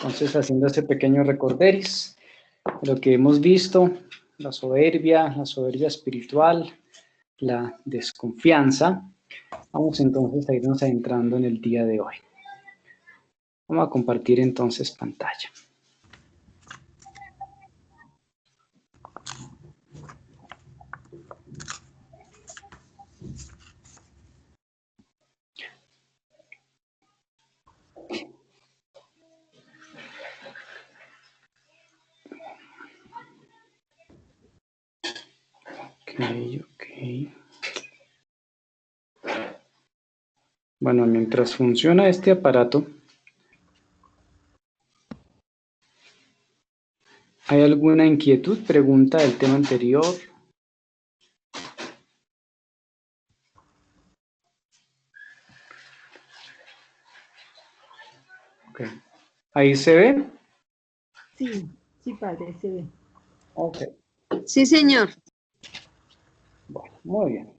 Entonces, haciendo este pequeño recorderis de lo que hemos visto, la soberbia espiritual, la desconfianza, vamos entonces a irnos adentrando en el día de hoy. Vamos a compartir entonces pantalla. Ok. Bueno, mientras funciona este aparato, ¿hay alguna inquietud, pregunta del tema anterior? Ok. ¿Ahí se ve? Sí, padre, se ve. Ok. Sí, señor. Bueno, muy bien.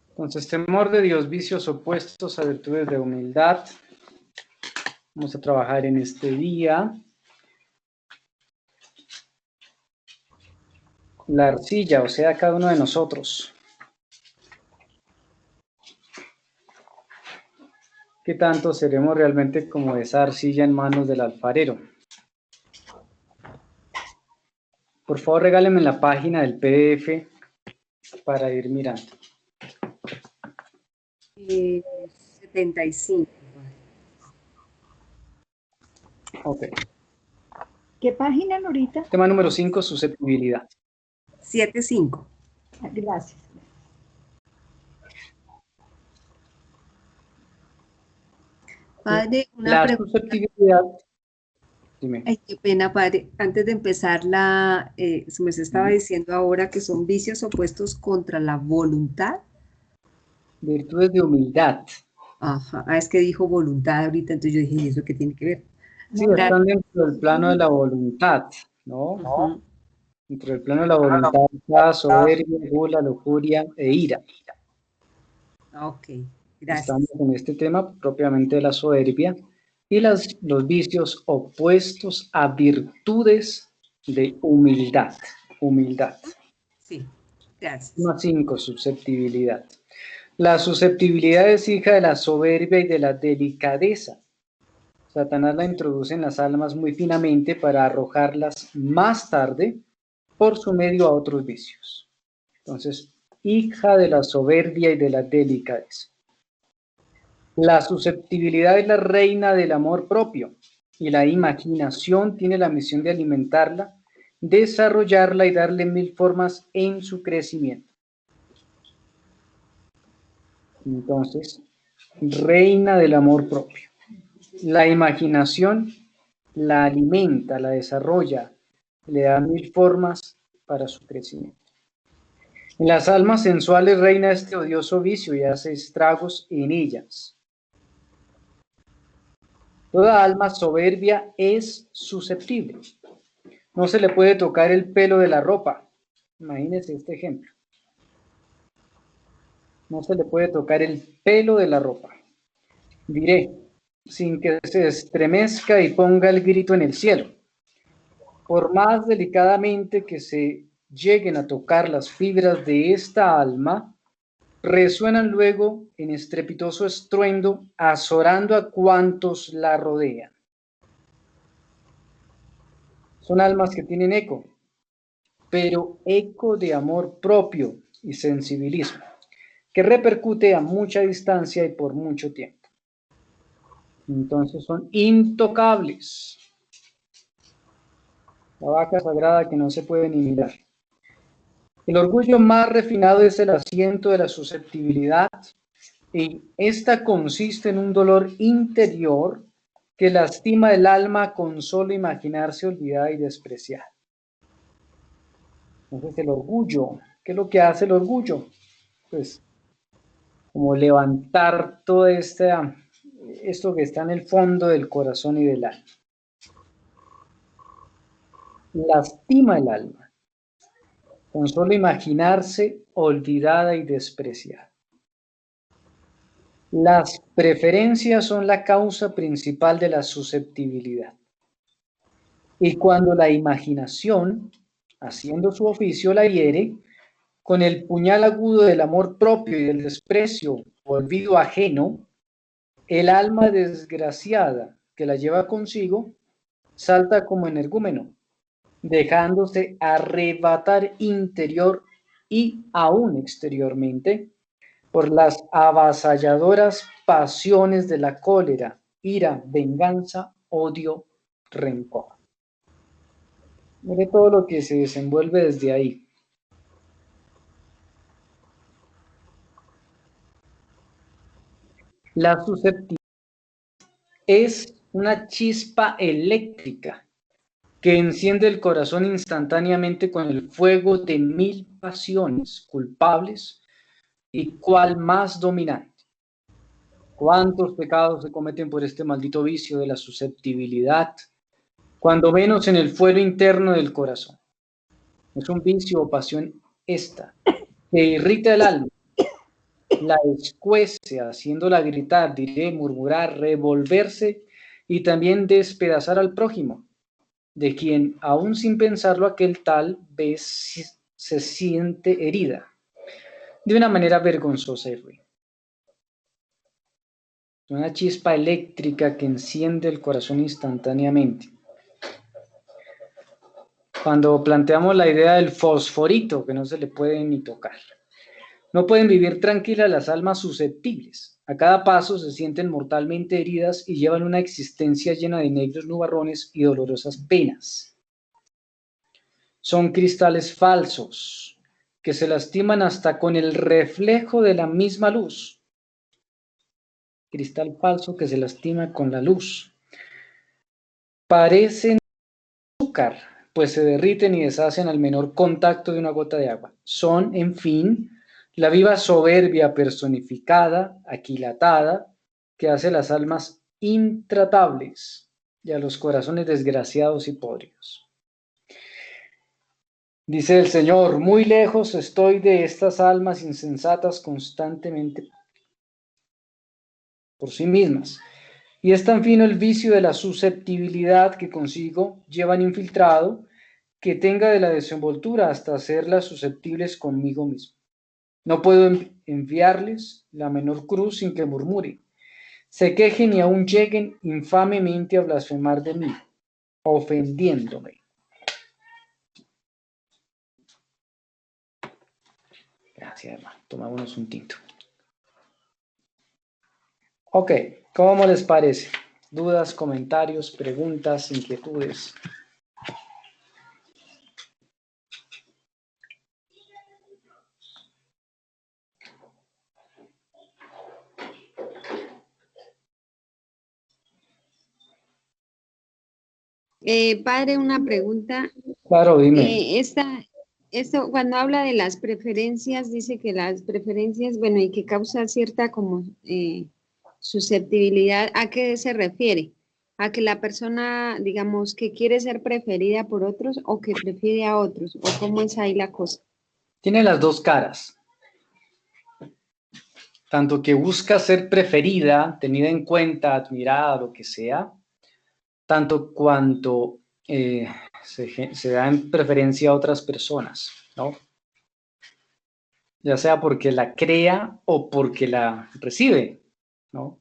Entonces, temor de Dios, vicios opuestos a virtudes de humildad. Vamos a trabajar en este día. La arcilla, o sea, cada uno de nosotros. ¿Qué tanto seremos realmente como esa arcilla en manos del alfarero? Por favor, regálenme la página del PDF para ir mirando. 75. Ok. ¿Qué página, Norita? Tema número 5, susceptibilidad. 75. Gracias. Padre, una La pregunta. susceptibilidad. Dime. Ay, qué pena, padre. Antes de empezar, se me estaba diciendo ahora que son vicios opuestos contra la voluntad. Virtudes de humildad. Ajá. Ah, es que dijo voluntad ahorita, entonces yo dije, ¿y eso qué tiene que ver? Sí, No, están dentro del plano de la voluntad, ¿no? Ujú. Dentro del plano de la voluntad está soberbia, gula, lujuria e ira. Ok, Estamos gracias. en este tema propiamente de la soberbia y los vicios opuestos a virtudes de humildad. Humildad. Sí, gracias. Tema 5, susceptibilidad. La susceptibilidad es hija de la soberbia y de la delicadeza. Satanás la introduce en las almas muy finamente para arrojarlas más tarde por su medio a otros vicios. Entonces, hija de la soberbia y de la delicadeza. La susceptibilidad es la reina del amor propio y la imaginación tiene la misión de alimentarla, desarrollarla y darle mil formas en su crecimiento. Entonces, reina del amor propio. La imaginación la alimenta, la desarrolla, le da mil formas para su crecimiento. En las almas sensuales reina este odioso vicio y hace estragos en ellas. Toda alma soberbia es susceptible. No se le puede tocar el pelo de la ropa. Imagínense este ejemplo. No se le puede tocar el pelo de la ropa. Diré, sin que se estremezca y ponga el grito en el cielo. Por más delicadamente que se lleguen a tocar las fibras de esta alma, resuenan luego en estrepitoso estruendo, azorando a cuantos la rodean. Son almas que tienen eco, pero eco de amor propio y sensibilismo, que repercute a mucha distancia y por mucho tiempo. Entonces son intocables. La vaca sagrada que no se puede ni mirar. El orgullo más refinado es el asiento de la susceptibilidad y esta consiste en un dolor interior que lastima el alma con solo imaginarse olvidada y despreciada. Entonces el orgullo, ¿qué es lo que hace el orgullo? Pues como levantar todo esto que está en el fondo del corazón y del alma. lastima el alma, con solo imaginarse olvidada y despreciada. Las preferencias son la causa principal de la susceptibilidad. Y cuando la imaginación, haciendo su oficio, la hiere, con el puñal agudo del amor propio y del desprecio o olvido ajeno, el alma desgraciada que la lleva consigo salta como energúmeno, dejándose arrebatar interior y aún exteriormente por las avasalladoras pasiones de la cólera, ira, venganza, odio, rencor. Mire todo lo que se desenvuelve desde ahí. La susceptibilidad es una chispa eléctrica que enciende el corazón instantáneamente con el fuego de 1000 pasiones culpables y cual más dominante. ¿Cuántos pecados se cometen por este maldito vicio de la susceptibilidad? Cuando menos en el fuero interno del corazón. Es un vicio o pasión esta, que irrita el alma, la escuece, haciéndola gritar, diré, murmurar, revolverse y también despedazar al prójimo, de quien, aún sin pensarlo, aquel tal vez se siente herida, de una manera vergonzosa y ruin. Una chispa eléctrica que enciende el corazón instantáneamente. Cuando planteamos la idea del fosforito, que no se le puede ni tocar. No pueden vivir tranquilas las almas susceptibles. A cada paso se sienten mortalmente heridas y llevan una existencia llena de negros nubarrones y dolorosas penas. Son cristales falsos, que se lastiman hasta con el reflejo de la misma luz. Cristal falso que se lastima con la luz. Parecen azúcar, pues se derriten y deshacen al menor contacto de una gota de agua. Son, en fin, la viva soberbia personificada, aquilatada, que hace las almas intratables y a los corazones desgraciados y podridos. Dice el Señor, muy lejos estoy de estas almas insensatas constantemente por sí mismas. Y es tan fino el vicio de la susceptibilidad que consigo llevan infiltrado, que tenga de la desenvoltura hasta hacerlas susceptibles conmigo mismo. No puedo enviarles la menor cruz sin que murmuren, se quejen y aún lleguen infamemente a blasfemar de mí, ofendiéndome. Gracias, hermano. Tomámonos un tinto. Ok, ¿cómo les parece? ¿Dudas, comentarios, preguntas, inquietudes? Padre, una pregunta. Claro, dime. Esto, cuando habla de las preferencias, dice que las preferencias, bueno, y que causa cierta como susceptibilidad, ¿a qué se refiere? ¿A que la persona, digamos, que quiere ser preferida por otros o que prefiere a otros? ¿O cómo es ahí la cosa? Tiene las dos caras. Tanto que busca ser preferida, tenida en cuenta, admirada, lo que sea, tanto cuanto se da en preferencia a otras personas, ¿no? Ya sea porque la crea o porque la recibe, ¿no?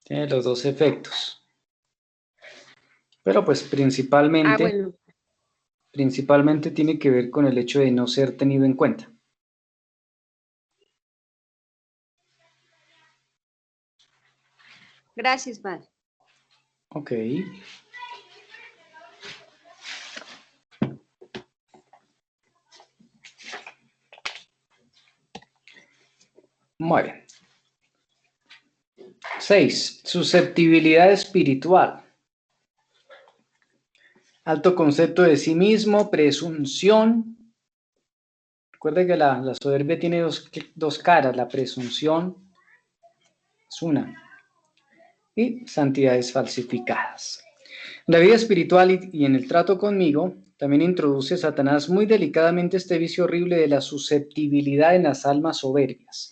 Tiene los dos efectos. Pero pues Bueno, principalmente tiene que ver con el hecho de no ser tenido en cuenta. gracias, Padre. Ok. Muy bien. 6. Susceptibilidad espiritual. Alto concepto de sí mismo, presunción. Recuerda que la soberbia tiene dos caras, la presunción es una, y santidades falsificadas. En la vida espiritual y en el trato conmigo, también introduce Satanás muy delicadamente este vicio horrible de la susceptibilidad en las almas soberbias.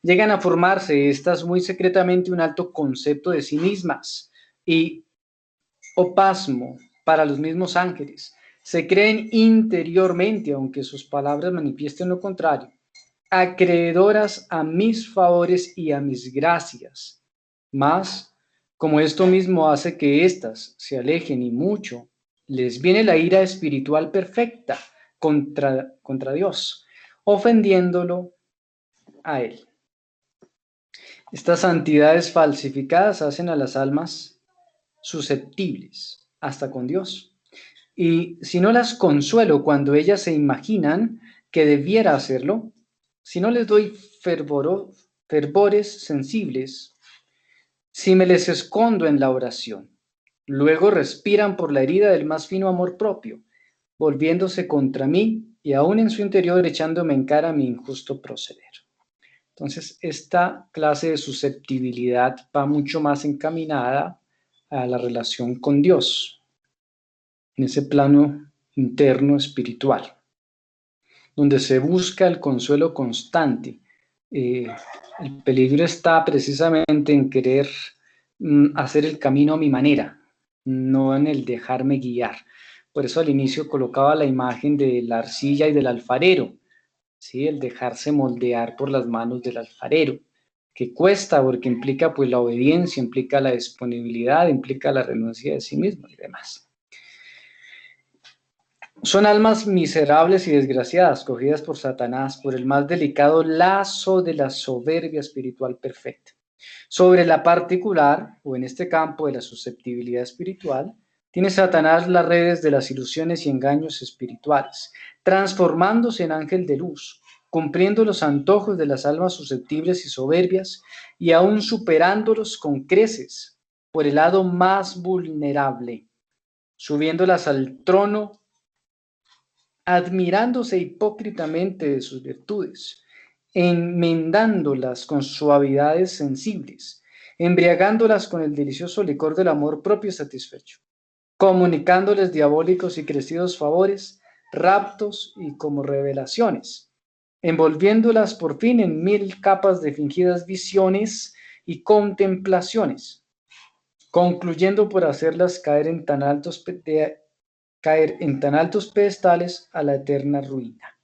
Llegan a formarse estas muy secretamente un alto concepto de sí mismas y pasmo para los mismos ángeles. Se creen interiormente, aunque sus palabras manifiesten lo contrario, acreedoras a mis favores y a mis gracias. Mas, como esto mismo hace que éstas se alejen y mucho, les viene la ira espiritual perfecta contra Dios, ofendiéndolo a Él. Estas santidades falsificadas hacen a las almas susceptibles hasta con Dios. Y si no las consuelo cuando ellas se imaginan que debiera hacerlo, si no les doy fervores sensibles, si me les escondo en la oración, luego respiran por la herida del más fino amor propio, volviéndose contra mí y aún en su interior echándome en cara mi injusto proceder. Entonces, esta clase de susceptibilidad va mucho más encaminada a la relación con Dios, en ese plano interno espiritual, donde se busca el consuelo constante. El peligro está precisamente en querer hacer el camino a mi manera, no en el dejarme guiar. Por eso al inicio colocaba la imagen de la arcilla y del alfarero, ¿sí? El dejarse moldear por las manos del alfarero, que cuesta porque implica pues la obediencia, implica la disponibilidad, implica la renuncia de sí mismo y demás. Son almas miserables y desgraciadas, cogidas por Satanás por el más delicado lazo de la soberbia espiritual perfecta. Sobre la particular, o en este campo de la susceptibilidad espiritual, tiene Satanás las redes de las ilusiones y engaños espirituales, transformándose en ángel de luz, cumpliendo los antojos de las almas susceptibles y soberbias, y aún superándolos con creces por el lado más vulnerable, subiéndolas al trono, admirándose hipócritamente de sus virtudes, enmendándolas con suavidades sensibles, embriagándolas con el delicioso licor del amor propio satisfecho, comunicándoles diabólicos y crecidos favores, raptos y como revelaciones, envolviéndolas por fin en 1000 capas de fingidas visiones y contemplaciones, concluyendo por hacerlas caer en tan altos pedestales a la eterna ruina.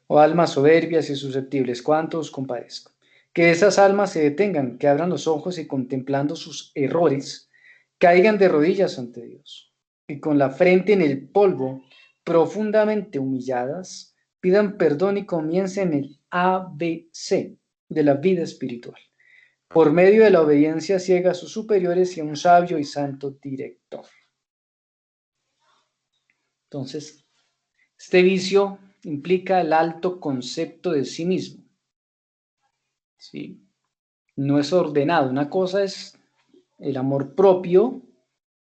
Oh almas soberbias y susceptibles, cuánto os compadezco. Que esas almas se detengan, que abran los ojos y contemplando sus errores, caigan de rodillas ante Dios y con la frente en el polvo, profundamente humilladas, pidan perdón y comiencen el ABC de la vida espiritual, por medio de la obediencia ciega a sus superiores y a un sabio y santo director. Entonces, este vicio implica el alto concepto de sí mismo. ¿Sí? No es ordenado. Una cosa es el amor propio,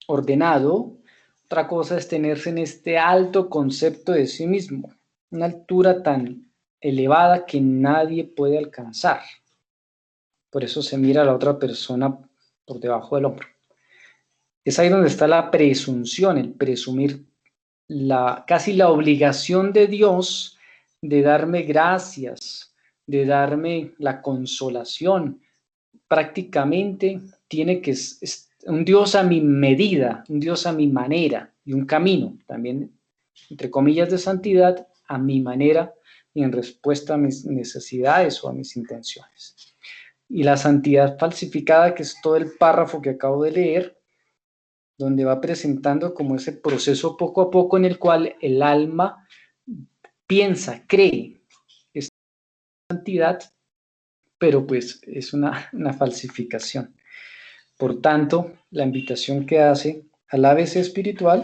ordenado. Otra cosa es tenerse en este alto concepto de sí mismo. Una altura tan elevada que nadie puede alcanzar. Por eso se mira a la otra persona por debajo del hombro. Es ahí donde está la presunción, el presumir, casi la obligación de Dios de darme gracias, de darme la consolación. Prácticamente tiene que ser un Dios a mi medida, un Dios a mi manera y un camino también, entre comillas, de santidad a mi manera y en respuesta a mis necesidades o a mis intenciones. Y la santidad falsificada, que es todo el párrafo que acabo de leer, donde va presentando como ese proceso poco a poco en el cual el alma piensa, cree esta santidad, pero pues es una falsificación. Por tanto, la invitación que hace al ABC espiritual,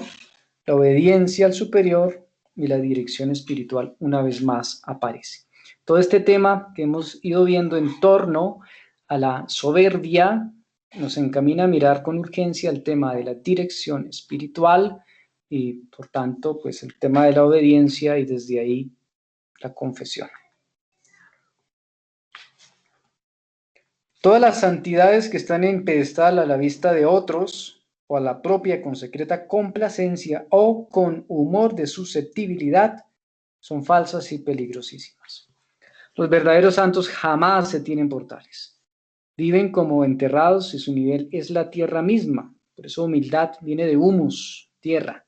la obediencia al superior y la dirección espiritual una vez más aparece. Todo este tema que hemos ido viendo en torno a la soberbia nos encamina a mirar con urgencia el tema de la dirección espiritual y, por tanto, pues el tema de la obediencia y desde ahí la confesión. Todas las santidades que están en pedestal a la vista de otros, o a la propia con secreta complacencia o con humor de susceptibilidad, son falsas y peligrosísimas. Los verdaderos santos jamás se tienen por tales. Viven como enterrados y su nivel es la tierra misma. Por eso humildad viene de humus, tierra.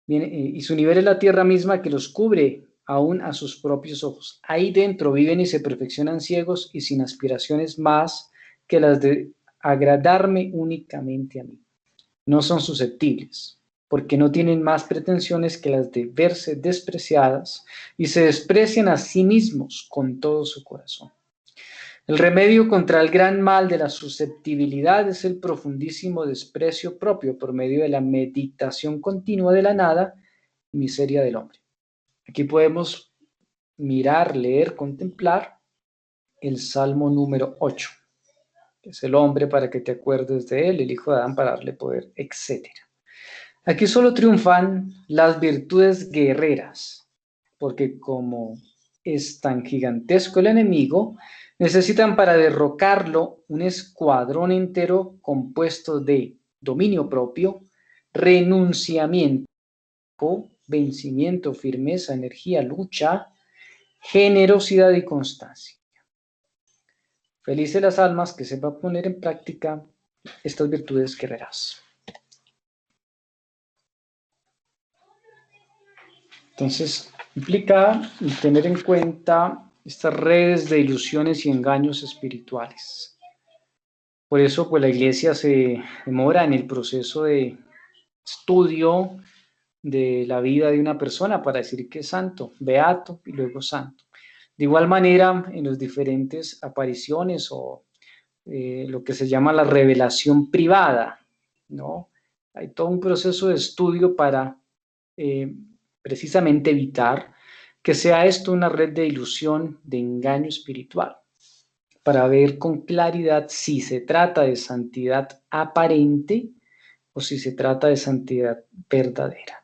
Y su nivel es la tierra misma que los cubre aún a sus propios ojos. Ahí dentro viven y se perfeccionan ciegos y sin aspiraciones más que las de agradarme únicamente a mí. No son susceptibles, porque no tienen más pretensiones que las de verse despreciadas y se desprecian a sí mismos con todo su corazón. El remedio contra el gran mal de la susceptibilidad es el profundísimo desprecio propio por medio de la meditación continua de la nada y miseria del hombre. Aquí podemos mirar, leer, contemplar el Salmo número 8, que es el hombre para que te acuerdes de él, el hijo de Adán para darle poder, etc. Aquí solo triunfan las virtudes guerreras, porque como es tan gigantesco el enemigo, necesitan para derrocarlo un escuadrón entero compuesto de dominio propio, renunciamiento, vencimiento, firmeza, energía, lucha, generosidad y constancia. Felices las almas que sepan poner en práctica estas virtudes guerreras. Entonces, implica tener en cuenta estas redes de ilusiones y engaños espirituales. Por eso, pues la iglesia se demora en el proceso de estudio de la vida de una persona para decir que es santo, beato y luego santo. De igual manera, en las diferentes apariciones o lo que se llama la revelación privada, ¿no? Hay todo un proceso de estudio para precisamente evitar que sea esto una red de ilusión, de engaño espiritual, para ver con claridad si se trata de santidad aparente o si se trata de santidad verdadera.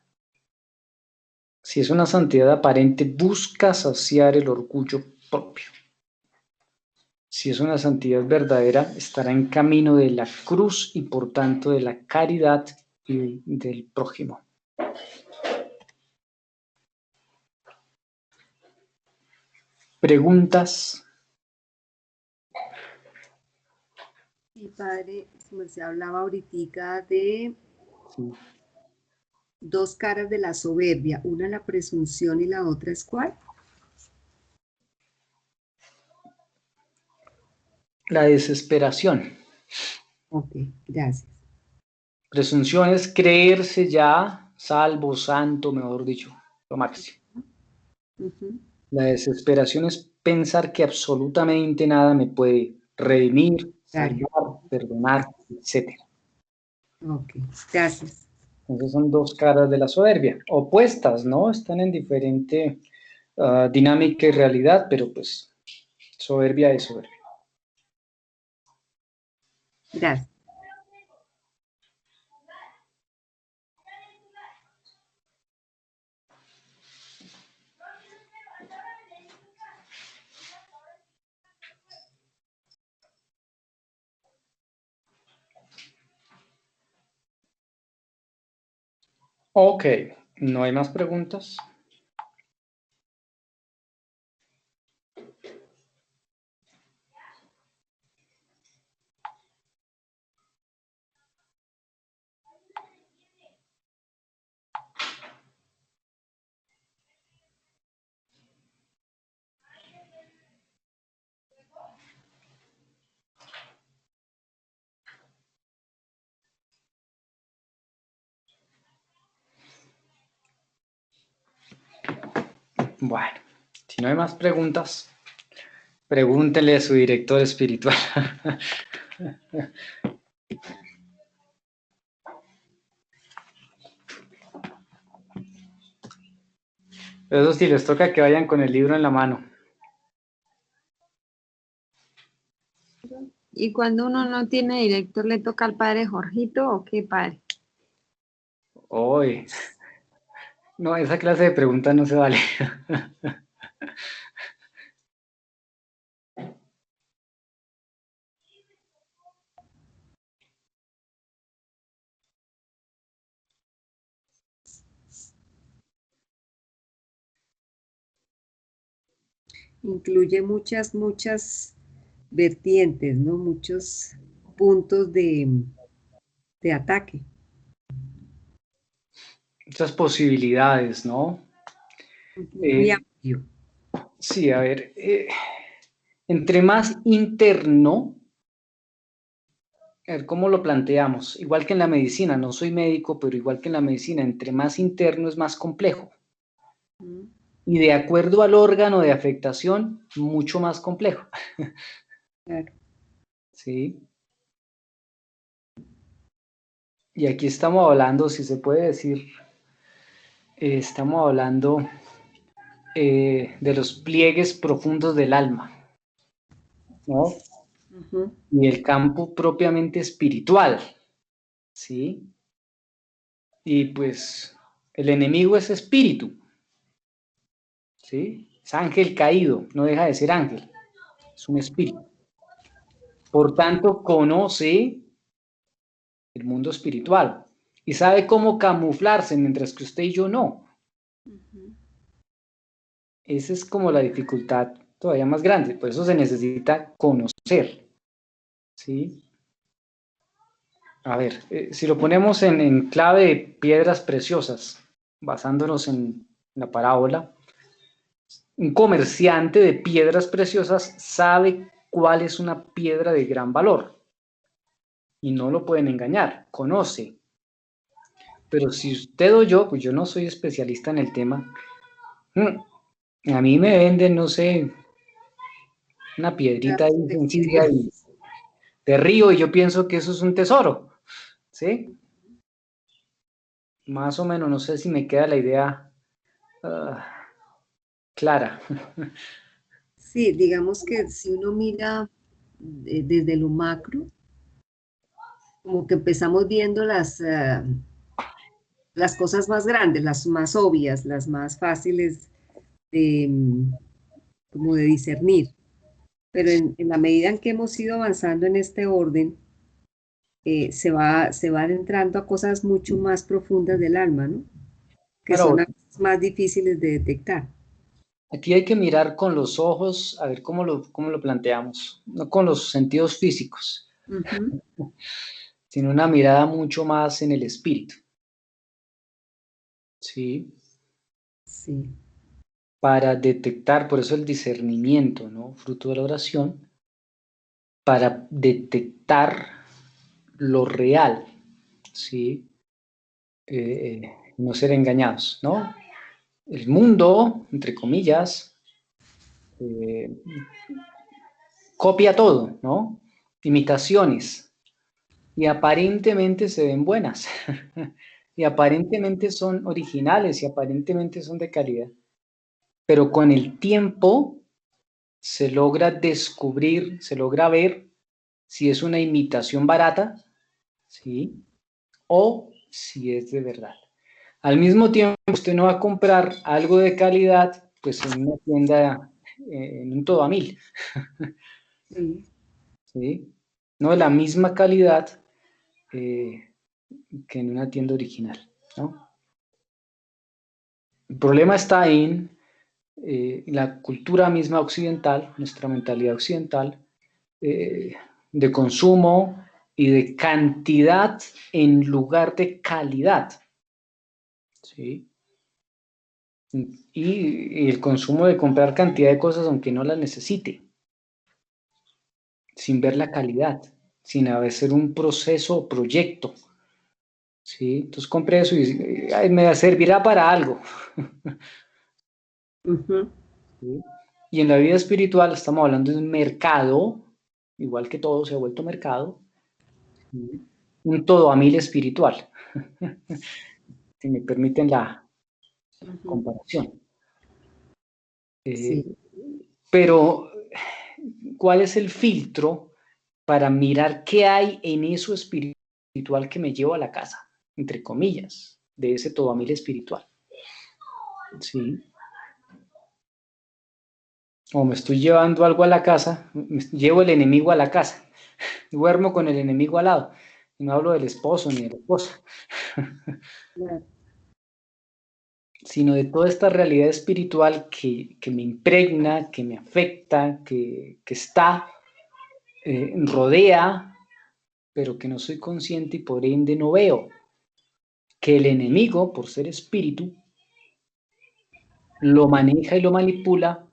Si es una santidad aparente, busca saciar el orgullo propio. Si es una santidad verdadera, estará en camino de la cruz y por tanto de la caridad y del prójimo. ¿Preguntas? Mi padre, como se hablaba ahorita de Sí. dos caras de la soberbia, una la presunción y la otra es ¿cuál? La desesperación. Ok, gracias. Presunción es creerse ya salvo, santo, mejor dicho, lo máximo. Uh-huh. La desesperación es pensar que absolutamente nada me puede redimir, salvar, perdonar, etc. Ok, gracias. Entonces son dos caras de la soberbia, opuestas, ¿no? Están en diferente dinámica y realidad, pero pues soberbia es soberbia. Gracias. Ok, ¿no hay más preguntas? Bueno, si no hay más preguntas, pregúntele a su director espiritual. Pero eso sí, les toca que vayan con el libro en la mano. Y cuando uno no tiene director, ¿le toca al padre Jorgito o qué padre? Hoy, no, esa clase de preguntas no se vale. incluye muchas vertientes, ¿no? Muchos puntos de ataque. Muchas posibilidades, ¿no? Muy Eh, amplio. sí, a ver, entre más interno, a ver, ¿cómo lo planteamos? Igual que en la medicina, no soy médico, pero igual que en la medicina, entre más interno es más complejo. Mm, Y de acuerdo al órgano de afectación, mucho más complejo. claro. ¿Sí? Y aquí estamos hablando, si se puede decir, estamos hablando de los pliegues profundos del alma, ¿no? Ujú. Y el campo propiamente espiritual, ¿sí? Y pues el enemigo es espíritu, ¿sí? Es ángel caído, no deja de ser ángel, es un espíritu. Por tanto, conoce el mundo espiritual y sabe cómo camuflarse, mientras que usted y yo no. Ujú. Esa es como la dificultad todavía más grande, por eso se necesita conocer, ¿sí? A ver, si lo ponemos en clave de piedras preciosas, basándonos en la parábola, un comerciante de piedras preciosas sabe cuál es una piedra de gran valor y no lo pueden engañar, conoce. Pero si usted o yo, pues yo no soy especialista en el tema, a mí me venden, no sé, una piedrita ahí sencilla y de río y yo pienso que eso es un tesoro, ¿sí? Más o menos, no sé si me queda la idea clara. Sí, digamos que si uno mira desde lo macro, como que empezamos viendo las cosas más grandes, las más obvias, las más fáciles de, como de discernir. Pero en la medida en que hemos ido avanzando en este orden, se va adentrando a cosas mucho más profundas del alma, ¿no? Que son Claro, las más difíciles de detectar. aquí hay que mirar con los ojos, a ver cómo lo planteamos, no con los sentidos físicos, Ujú. sino una mirada mucho más en el espíritu, ¿sí? Sí. Para detectar, por eso el discernimiento, ¿no? Fruto de la oración, para detectar lo real, ¿sí? No ser engañados, ¿no? El mundo, entre comillas, eh, copia todo, ¿no? Imitaciones, y aparentemente se ven buenas, y aparentemente son originales, y aparentemente son de calidad, pero con el tiempo se logra descubrir, se logra ver si es una imitación barata, ¿sí? O si es de verdad. Al mismo tiempo, usted no va a comprar algo de calidad, pues en una tienda, en un todo a mil, Sí. ¿sí? No de la misma calidad que en una tienda original, ¿no? El problema está en la cultura misma occidental, nuestra mentalidad occidental, eh, de consumo y de cantidad en lugar de calidad, ¿sí? Y el consumo de comprar cantidad de cosas aunque no las necesite, sin ver la calidad, sin hacer un proceso o proyecto, ¿sí? Entonces compré eso y ay, me servirá para algo, Ujú. ¿sí? Y en la vida espiritual estamos hablando de un mercado, igual que todo se ha vuelto mercado, ¿sí? Un todo a mil espiritual, si me permiten la Ujú. comparación. Sí. Eh, pero, ¿cuál es el filtro para mirar qué hay en eso espiritual que me llevo a la casa? Entre comillas, de ese todo a mil espiritual. ¿Sí? O me estoy llevando algo a la casa, me llevo el enemigo a la casa, duermo con el enemigo al lado. Y no hablo del esposo ni de la esposa, Claro. sino de toda esta realidad espiritual que me impregna, que me afecta, que está, rodea, pero que no soy consciente y por ende no veo. Que el enemigo, por ser espíritu, lo maneja y lo manipula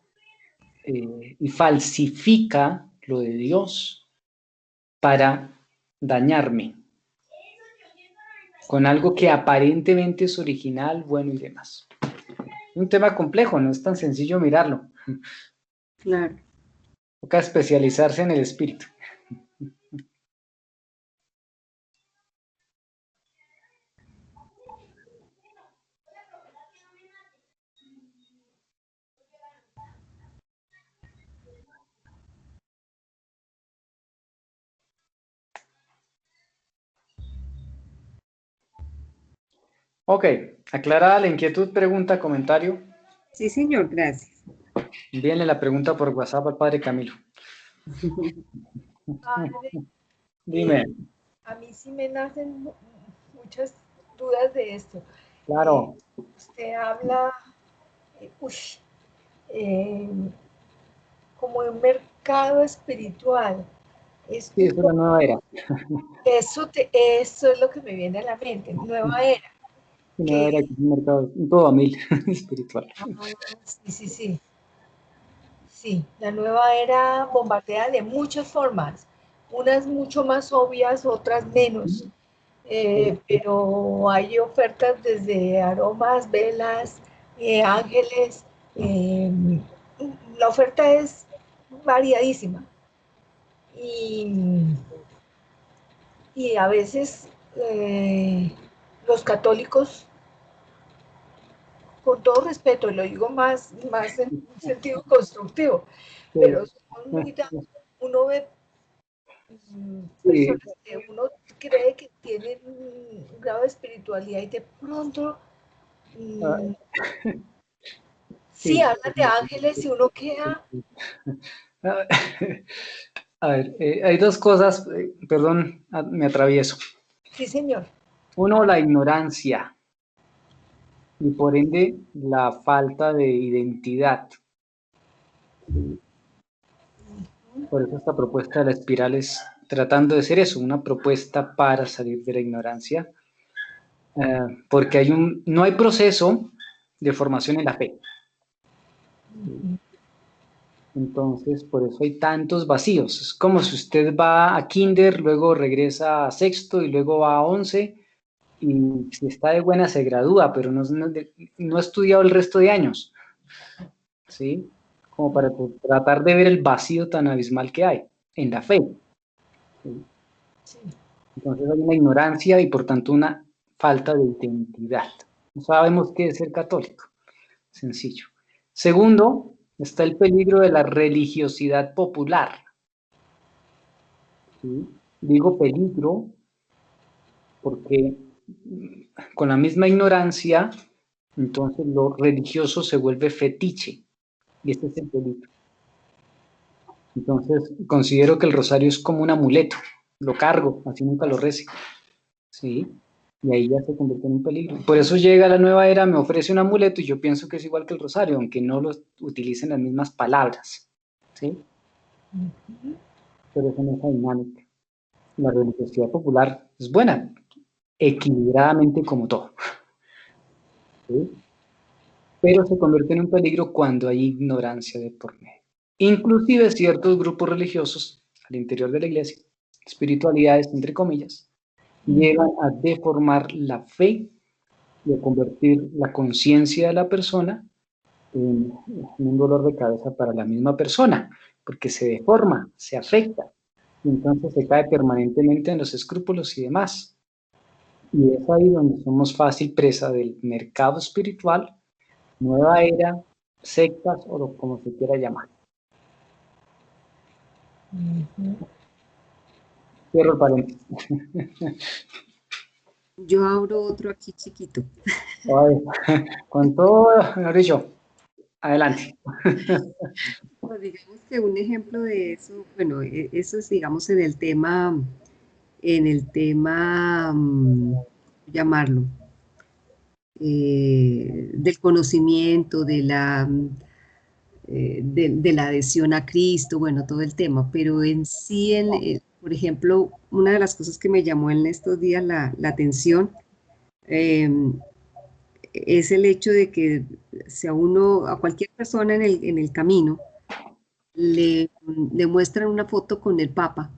y falsifica lo de Dios para dañarme con algo que aparentemente es original, bueno y demás. Un tema complejo, no es tan sencillo mirarlo. Claro. Toca especializarse en el espíritu. Ok, aclarada la inquietud, pregunta, comentario. Sí, señor, gracias. Envíenle la pregunta por WhatsApp al padre Camilo. Padre, Dime. a mí sí me nacen muchas dudas de esto. Claro. Usted habla eh, como de un mercado espiritual. Sí, es una nueva era. Eso es lo que me viene a la mente, nueva era. Una nueva Que, era que es un mercado, un todo a mil espiritual. sí. Sí, la nueva era bombardea de muchas formas, unas mucho más obvias, otras menos. Pero hay ofertas desde aromas, velas, ángeles. eh, la oferta es variadísima y, y a veces los católicos, con todo respeto, y lo digo más en un sentido constructivo, pero son muy dados. Uno ve Sí, personas que uno cree que tienen un grado de espiritualidad y de pronto mm, sí, sí. hablan de ángeles y uno queda, A ver, hay dos cosas, perdón, me atravieso. sí señor, Uno, la ignorancia y por ende la falta de identidad. Por eso esta propuesta de la espiral es tratando de ser eso, una propuesta para salir de la ignorancia, porque no hay proceso de formación en la fe. Entonces, por eso hay tantos vacíos. Es como si usted va a kinder, luego regresa a sexto y luego va a 11 y si está de buena se gradúa, pero no ha estudiado el resto de años, ¿sí? Como para tratar de ver el vacío tan abismal que hay en la fe. ¿Sí? sí, Entonces hay una ignorancia y por tanto una falta de identidad. No sabemos qué es ser católico. Sencillo. Segundo, está el peligro de la religiosidad popular. ¿Sí? Digo peligro porque con la misma ignorancia, entonces lo religioso se vuelve fetiche. Y este es el peligro. Entonces, considero que el rosario es como un amuleto. Lo cargo, así nunca lo rece. ¿Sí? Y ahí ya se convierte en un peligro. Por eso llega la nueva era, me ofrece un amuleto y yo pienso que es igual que el rosario, aunque no lo utilicen las mismas palabras. ¿Sí? Pero es en esa dinámica. La religiosidad popular es buena, equilibradamente como todo. ¿Sí? Pero se convierte en un peligro cuando hay ignorancia de por medio. Inclusive ciertos grupos religiosos al interior de la iglesia, espiritualidades entre comillas, llegan a deformar la fe y a convertir la conciencia de la persona en un dolor de cabeza para la misma persona, porque se deforma, se afecta, y entonces se cae permanentemente en los escrúpulos y demás. Y es ahí donde somos fácil presa del mercado espiritual, nueva era, sectas o como se quiera llamar. Cierro el paréntesis. Yo abro otro aquí chiquito. Ay, con todo, mejor dicho, adelante. Pues digamos que un ejemplo de eso, bueno, eso es, digamos, en el tema, llamarlo, del conocimiento, de la adhesión a Cristo, bueno, todo el tema, pero en sí, por ejemplo, una de las cosas que me llamó en estos días la atención es el hecho de que si a cualquier persona en el camino le muestran una foto con el Papa,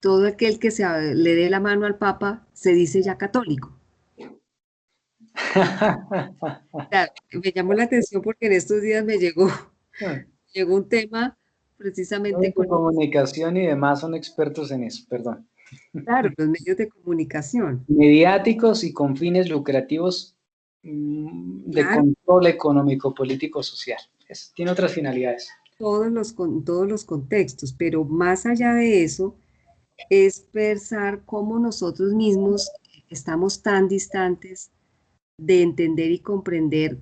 todo aquel que le dé la mano al Papa se dice ya católico. Claro, me llamó la atención porque en estos días me llegó un tema precisamente Con comunicación y demás son expertos en eso, perdón. Claro, los medios de comunicación. Mediáticos y con fines lucrativos de Claro. control económico, político, social. Tiene otras finalidades. Todos los contextos, pero más allá de eso, es pensar cómo nosotros mismos estamos tan distantes de entender y comprender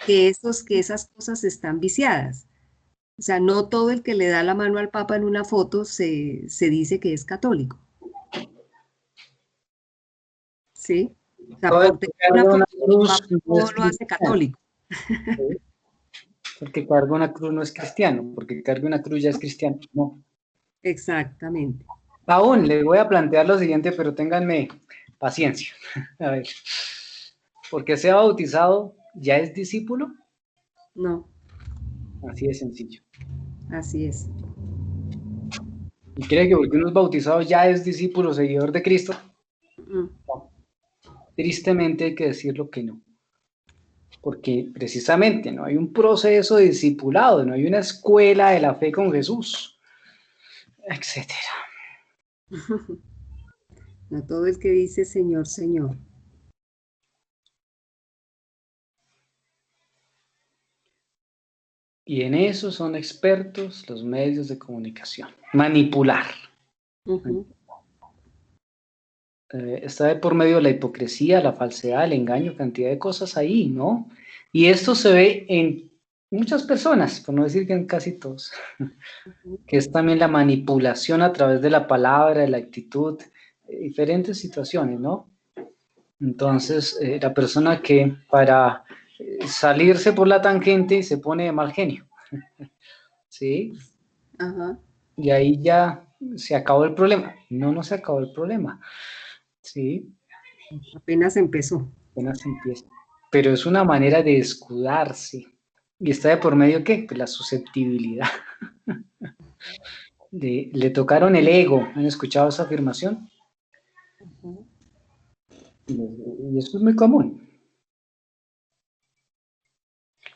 que esas cosas están viciadas. O sea, no todo el que le da la mano al Papa en una foto se dice que es católico. ¿Sí? O sea, por tener una foto del Papa no lo hace católico. ¿Sí? Porque carga una cruz no es cristiano, porque carga una cruz ya es cristiano, no. Exactamente. Aún les voy a plantear lo siguiente, pero ténganme paciencia. A ver, ¿porque sea bautizado ya es discípulo? No. Así de sencillo. Así es. ¿Y cree que porque uno es bautizado ya es discípulo, seguidor de Cristo? No. Tristemente hay que decirlo que no. Porque precisamente no hay un proceso de discipulado, no hay una escuela de la fe con Jesús, etcétera. No todo el que dice Señor, Señor. Y en eso son expertos los medios de comunicación. Manipular. Está de por medio la hipocresía, la falsedad, el engaño, cantidad de cosas ahí, ¿no? Y esto se ve en muchas personas, por no decir que en casi todos, que es también la manipulación a través de la palabra, de la actitud, diferentes situaciones, ¿no? Entonces, la persona que para salirse por la tangente se pone de mal genio, ¿sí? Ajá. Y ahí ya se acabó el problema. No se acabó el problema, ¿sí? Apenas empezó. Apenas empieza. Pero es una manera de escudarse. ¿Y está de por medio qué? Pues la susceptibilidad. Le tocaron el ego. ¿Han escuchado esa afirmación? Y eso es muy común.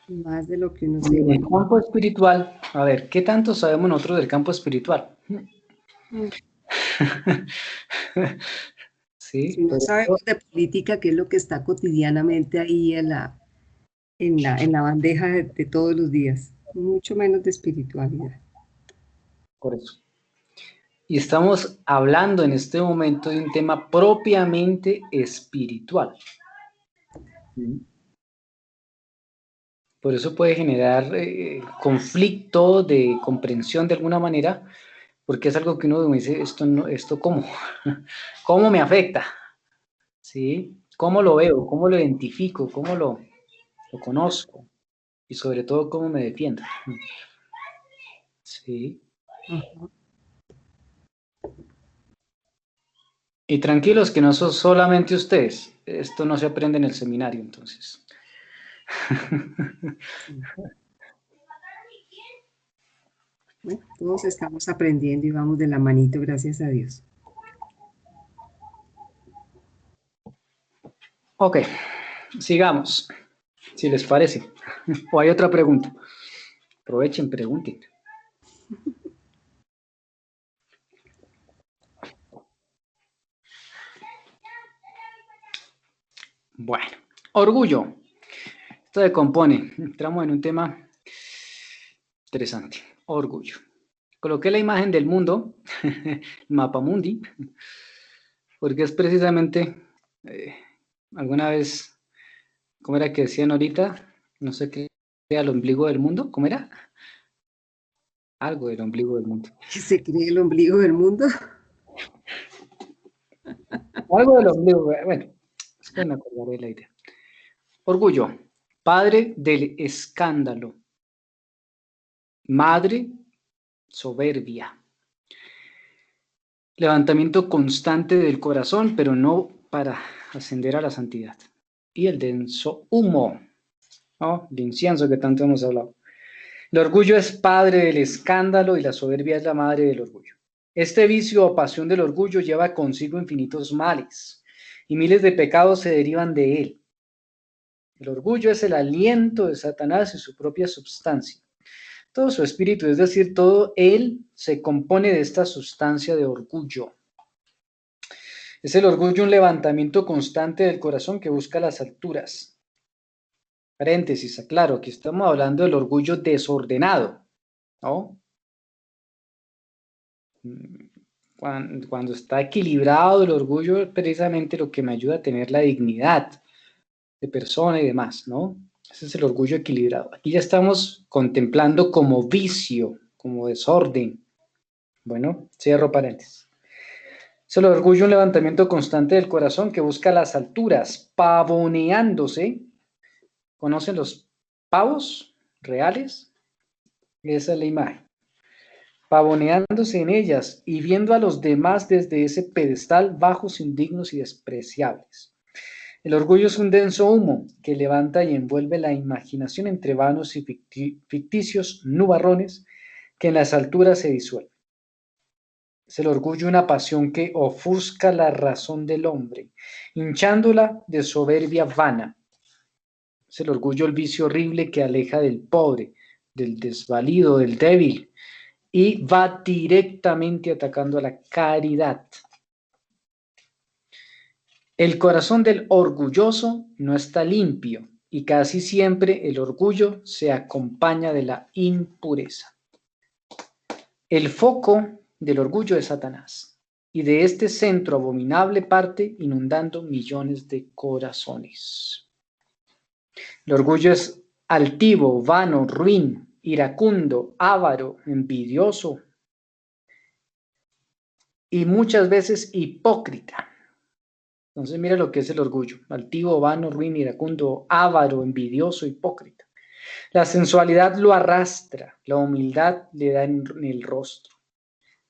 Más de lo que uno En se... el campo espiritual, a ver, ¿qué tanto sabemos nosotros del campo espiritual? Sí, Si no sabemos de política, que es lo que está cotidianamente ahí en la bandeja de todos los días, mucho menos de espiritualidad. por eso. Y estamos hablando en este momento de un tema propiamente espiritual. Por eso puede generar conflicto de comprensión de alguna manera, porque es algo que uno dice, esto ¿cómo? ¿Cómo me afecta? ¿Sí? ¿Cómo lo veo? ¿Cómo lo identifico? ¿Cómo lo conozco? Y sobre todo, ¿cómo me defiendo? ¿Sí? Ajá. Y tranquilos que no son solamente ustedes, esto no se aprende en el seminario, entonces. Bueno, todos estamos aprendiendo y vamos de la manito, gracias a Dios. Ok, sigamos, si les parece. ¿O hay otra pregunta? Aprovechen, pregunten. Bueno, orgullo. Esto se compone. Entramos en un tema interesante. Orgullo. Coloqué la imagen del mundo, el mapa mundi, porque es precisamente, alguna vez, ¿cómo era que decían ahorita? No sé qué era el ombligo del mundo, ¿cómo era? Algo del ombligo del mundo. ¿Que se cree el ombligo del mundo? Algo del ombligo, bueno, después me acordaré de la idea. Orgullo, padre del escándalo, madre soberbia. Levantamiento constante del corazón, pero no para ascender a la santidad. Y el denso humo, ¿no? El incienso que tanto hemos hablado. El orgullo es padre del escándalo y la soberbia es la madre del orgullo. Este vicio o pasión del orgullo lleva consigo infinitos males y miles de pecados se derivan de él. El orgullo es el aliento de Satanás en su propia substancia. Todo su espíritu, es decir, todo él se compone de esta sustancia de orgullo. Es el orgullo un levantamiento constante del corazón que busca las alturas. Paréntesis, aclaro, aquí estamos hablando del orgullo desordenado, ¿no? Cuando está equilibrado el orgullo es precisamente lo que me ayuda a tener la dignidad de persona y demás, ¿no? Ese es el orgullo equilibrado. Aquí ya estamos contemplando como vicio, como desorden. Bueno, cierro paréntesis. Es el orgullo un levantamiento constante del corazón que busca las alturas, pavoneándose. ¿Conocen los pavos reales? Esa es la imagen. Pavoneándose en ellas y viendo a los demás desde ese pedestal bajos, indignos y despreciables. El orgullo es un denso humo que levanta y envuelve la imaginación entre vanos y ficticios nubarrones que en las alturas se disuelven. Es el orgullo una pasión que ofusca la razón del hombre, hinchándola de soberbia vana. Es el orgullo el vicio horrible que aleja del pobre, del desvalido, del débil, y va directamente atacando a la caridad. El corazón del orgulloso no está limpio y casi siempre el orgullo se acompaña de la impureza. El foco del orgullo es Satanás y de este centro abominable parte inundando millones de corazones. El orgullo es altivo, vano, ruin, iracundo, avaro, envidioso y muchas veces hipócrita. Entonces mira lo que es el orgullo: altivo, vano, ruin, iracundo, avaro, envidioso, hipócrita. La sensualidad lo arrastra, la humildad le da en el rostro,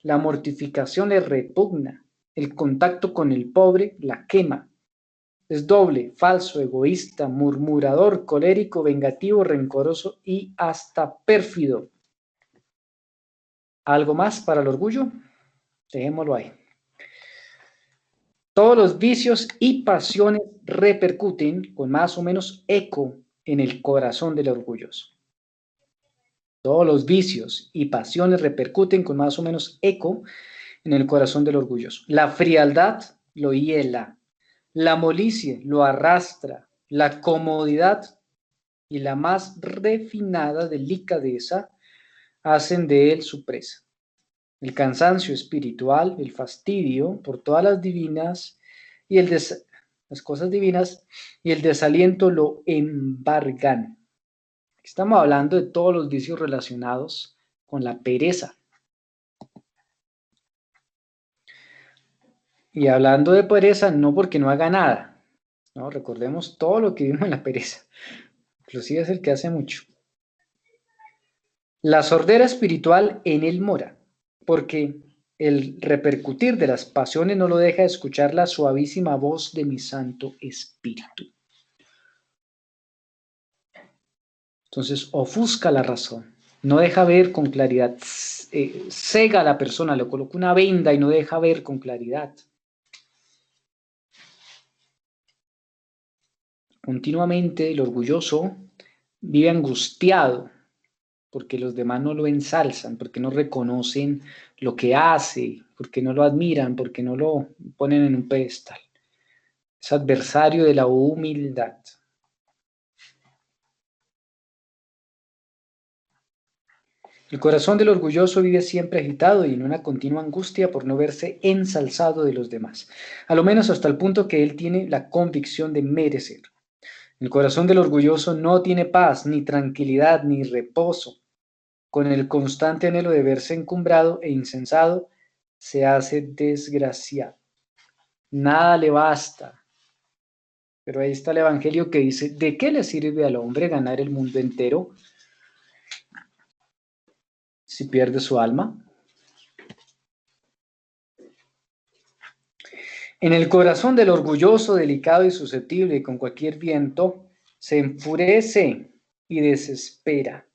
la mortificación le repugna, el contacto con el pobre la quema. Es doble, falso, egoísta, murmurador, colérico, vengativo, rencoroso y hasta pérfido. ¿Algo más para el orgullo? Dejémoslo ahí. Todos los vicios y pasiones repercuten con más o menos eco en el corazón del orgulloso. Todos los vicios y pasiones repercuten con más o menos eco en el corazón del orgulloso. La frialdad lo hiela, la molicie lo arrastra, la comodidad y la más refinada delicadeza hacen de él su presa. El cansancio espiritual, el fastidio por todas las divinas y las cosas divinas y el desaliento lo embargan. Estamos hablando de todos los vicios relacionados con la pereza. Y hablando de pereza, no porque no haga nada, ¿no? Recordemos todo lo que vimos en la pereza. Inclusive es el que hace mucho. La sordera espiritual en él mora, porque el repercutir de las pasiones no lo deja escuchar la suavísima voz de mi Santo Espíritu. Entonces ofusca la razón, no deja ver con claridad, cega a la persona, le coloca una venda y no deja ver con claridad. Continuamente el orgulloso vive angustiado porque los demás no lo ensalzan, porque no reconocen lo que hace, porque no lo admiran, porque no lo ponen en un pedestal. Es adversario de la humildad. El corazón del orgulloso vive siempre agitado y en una continua angustia por no verse ensalzado de los demás, a lo menos hasta el punto que él tiene la convicción de merecer. El corazón del orgulloso no tiene paz, ni tranquilidad, ni reposo. Con el constante anhelo de verse encumbrado e insensado, se hace desgraciado. nada le basta. Pero ahí está el Evangelio que dice, ¿de qué le sirve al hombre ganar el mundo entero si pierde su alma? En el corazón del orgulloso, delicado y susceptible con cualquier viento, se enfurece y desespera.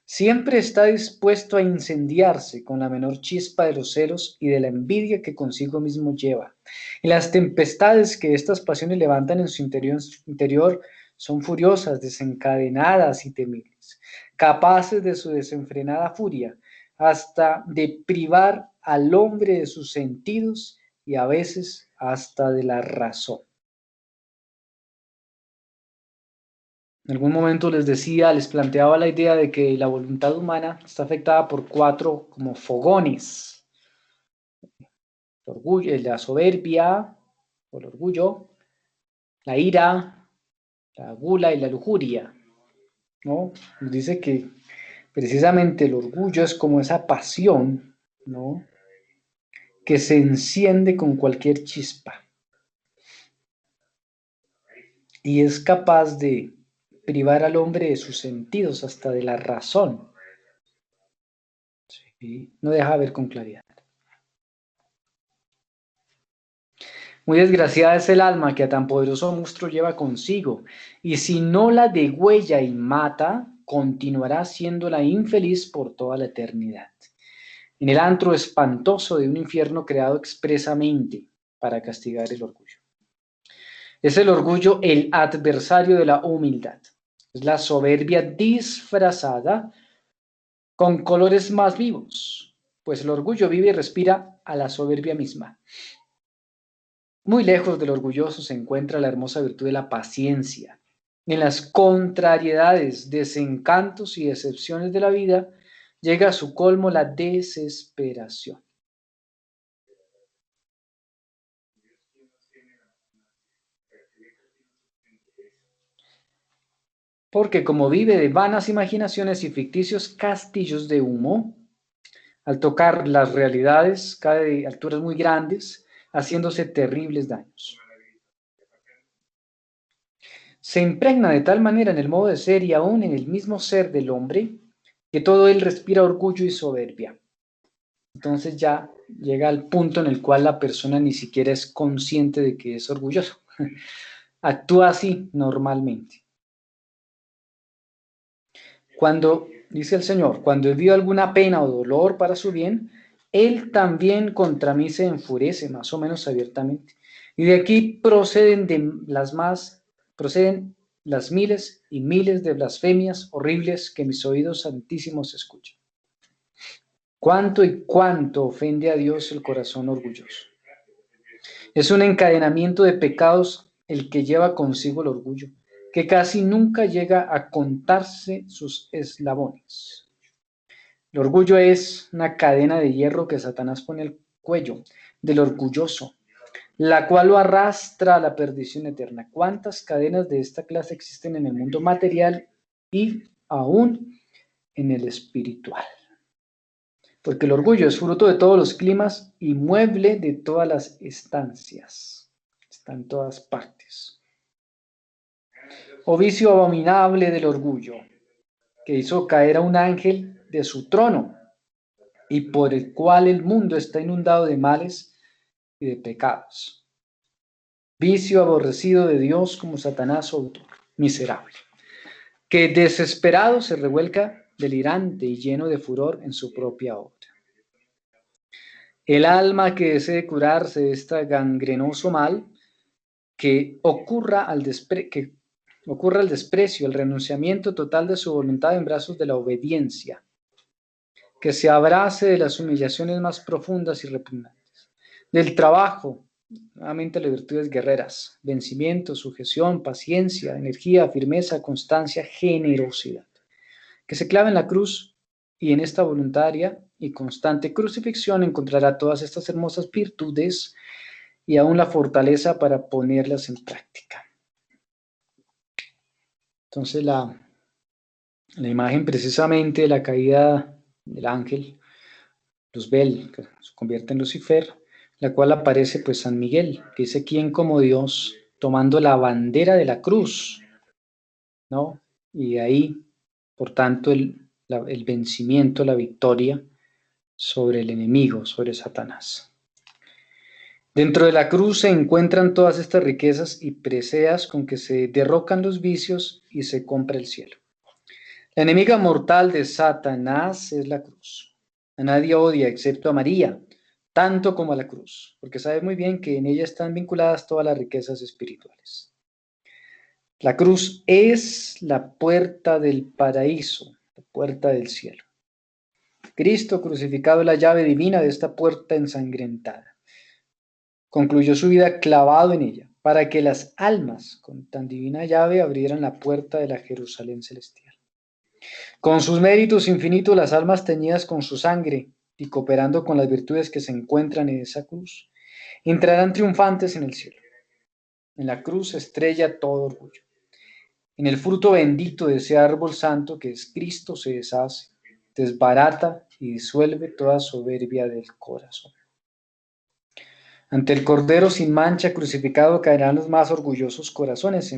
Siempre está dispuesto a incendiarse con la menor chispa de los celos y de la envidia que consigo mismo lleva. Y las tempestades que estas pasiones levantan en su interior son furiosas, desencadenadas y temibles, capaces de su desenfrenada furia, hasta de privar al hombre de sus sentidos y a veces hasta de la razón. En algún momento les planteaba la idea de que la voluntad humana está afectada por 4 como fogones: el orgullo, la soberbia o el orgullo, la ira, la gula y la lujuria, ¿no? Nos dice que precisamente el orgullo es como esa pasión, ¿no?, que se enciende con cualquier chispa y es capaz de privar al hombre de sus sentidos, hasta de la razón. ¿Sí? No deja ver con claridad. Muy desgraciada es el alma que a tan poderoso monstruo lleva consigo, y si no la degüella y mata, continuará siéndola infeliz por toda la eternidad, en el antro espantoso de un infierno creado expresamente para castigar el orgullo. Es el orgullo el adversario de la humildad. Es la soberbia disfrazada con colores más vivos, pues el orgullo vive y respira a la soberbia misma. Muy lejos del orgulloso se encuentra la hermosa virtud de la paciencia. En las contrariedades, desencantos y decepciones de la vida llega a su colmo la desesperación. Porque como vive de vanas imaginaciones y ficticios castillos de humo, al tocar las realidades cae de alturas muy grandes, haciéndose terribles daños. Se impregna de tal manera en el modo de ser y aún en el mismo ser del hombre, que todo él respira orgullo y soberbia. Entonces ya llega al punto en el cual la persona ni siquiera es consciente de que es orgulloso. Actúa así normalmente. Cuando, dice el Señor, cuando envío alguna pena o dolor para su bien, Él también contra mí se enfurece, más o menos abiertamente. Y de aquí proceden las miles y miles de blasfemias horribles que mis oídos santísimos escuchan. ¿Cuánto y cuánto ofende a Dios el corazón orgulloso? Es un encadenamiento de pecados el que lleva consigo el orgullo, que casi nunca llega a contarse sus eslabones. El orgullo es una cadena de hierro que Satanás pone al cuello del orgulloso, la cual lo arrastra a la perdición eterna. ¿Cuántas cadenas de esta clase existen en el mundo material y aún en el espiritual? Porque el orgullo es fruto de todos los climas y mueble de todas las estancias. Está en todas partes. Oh vicio abominable del orgullo, que hizo caer a un ángel de su trono y por el cual el mundo está inundado de males y de pecados. Vicio aborrecido de Dios como Satanás autor, miserable, que desesperado se revuelca delirante y lleno de furor en su propia obra. El alma que desee curarse de este gangrenoso mal, que ocurra al desprecio, el renunciamiento total de su voluntad en brazos de la obediencia, que se abrace de las humillaciones más profundas y repugnantes, del trabajo, nuevamente las virtudes guerreras, vencimiento, sujeción, paciencia, energía, firmeza, constancia, generosidad, que se clave en la cruz y en esta voluntaria y constante crucifixión encontrará todas estas hermosas virtudes y aún la fortaleza para ponerlas en práctica. Entonces la imagen precisamente de la caída del ángel, Luzbel, que se convierte en Lucifer, la cual aparece pues San Miguel, que dice quién como Dios tomando la bandera de la cruz, ¿no? Y de ahí, por tanto, el vencimiento, la victoria sobre el enemigo, sobre Satanás. Dentro de la cruz se encuentran todas estas riquezas y preseas con que se derrocan los vicios y se compra el cielo. La enemiga mortal de Satanás es la cruz. A nadie odia excepto a María, tanto como a la cruz, porque sabe muy bien que en ella están vinculadas todas las riquezas espirituales. La cruz es la puerta del paraíso, la puerta del cielo. Cristo crucificado es la llave divina de esta puerta ensangrentada. Concluyó su vida clavado en ella, para que las almas con tan divina llave abrieran la puerta de la Jerusalén celestial. Con sus méritos infinitos, las almas teñidas con su sangre y cooperando con las virtudes que se encuentran en esa cruz, entrarán triunfantes en el cielo. En la cruz estrella todo orgullo. En el fruto bendito de ese árbol santo que es Cristo se deshace, desbarata y disuelve toda soberbia del corazón. Ante el Cordero sin mancha crucificado caerán los más orgullosos corazones,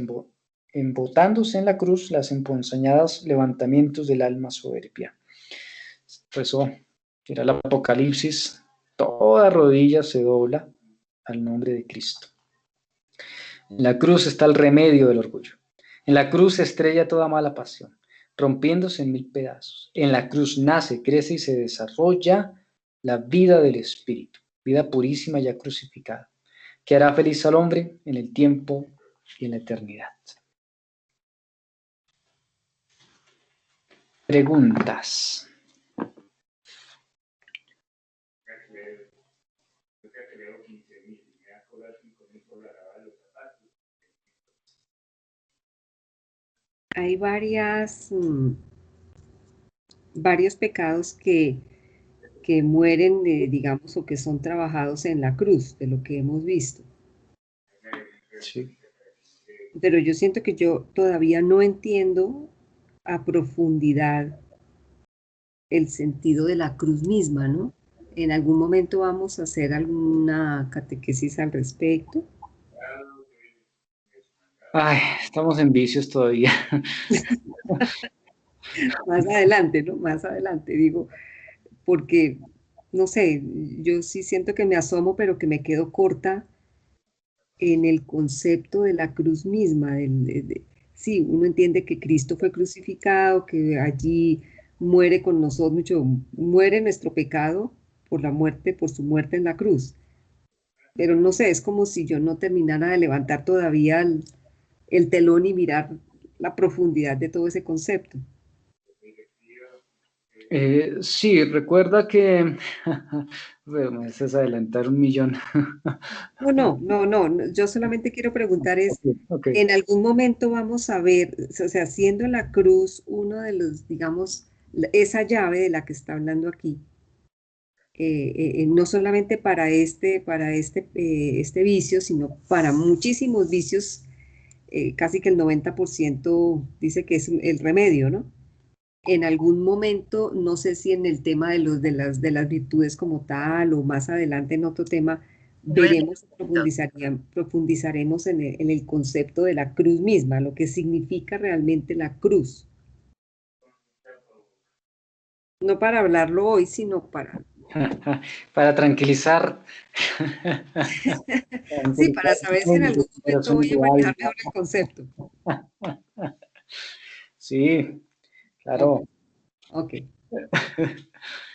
embotándose en la cruz las emponzoñadas levantamientos del alma soberbia. Por eso, era el Apocalipsis, toda rodilla se dobla al nombre de Cristo. En la cruz está el remedio del orgullo. En la cruz se estrella toda mala pasión, rompiéndose en mil pedazos. En la cruz nace, crece y se desarrolla la vida del Espíritu, vida purísima ya crucificada, que hará feliz al hombre en el tiempo y en la eternidad. Preguntas. Hay varios pecados que mueren, digamos, o que son trabajados en la cruz, de lo que hemos visto. Sí. Pero yo siento que yo todavía no entiendo a profundidad el sentido de la cruz misma, ¿no? En algún momento vamos a hacer alguna catequesis al respecto. Ay, estamos en vicios todavía. Más adelante, ¿no? Más adelante, digo, porque, no sé, yo sí siento que me asomo, pero que me quedo corta en el concepto de la cruz misma. Sí, uno entiende que Cristo fue crucificado, que allí muere con nosotros, muere nuestro pecado por la muerte, por su muerte en la cruz. Pero no sé, es como si yo no terminara de levantar todavía el telón y mirar la profundidad de todo ese concepto. Sí, recuerda que me haces adelantar 1.000.000. No, yo solamente quiero preguntar es, Ok, ok. en algún momento vamos a ver, o sea, siendo la cruz uno de los, digamos, esa llave de la que está hablando aquí, no solamente este vicio, sino para muchísimos vicios, casi que el 90% dice que es el remedio, ¿no? En algún momento, no sé si en el tema de las virtudes como tal o más adelante en otro tema, veremos, profundizaremos en el concepto de la cruz misma, lo que significa realmente la cruz. No para hablarlo hoy, sino para, Para tranquilizar. sí, para saber si en algún momento Corazón voy de a manejar alma. mejor el concepto. Sí, Ok, claro. ok.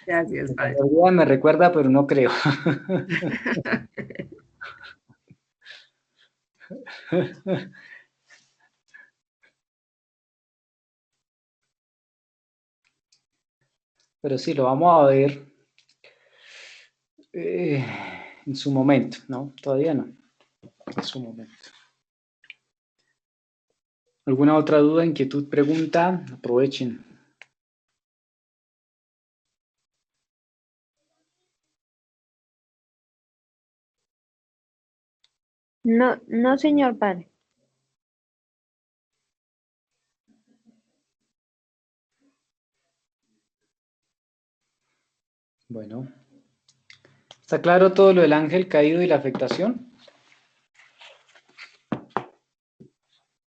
Gracias, padre. La verdad me recuerda, pero no creo. Pero sí, lo vamos a ver eh, en su momento, ¿no? Todavía no, en su momento. ¿Alguna otra duda, inquietud, pregunta? Aprovechen. No, no, señor padre. Bueno, ¿Está claro todo lo del ángel caído y la afectación?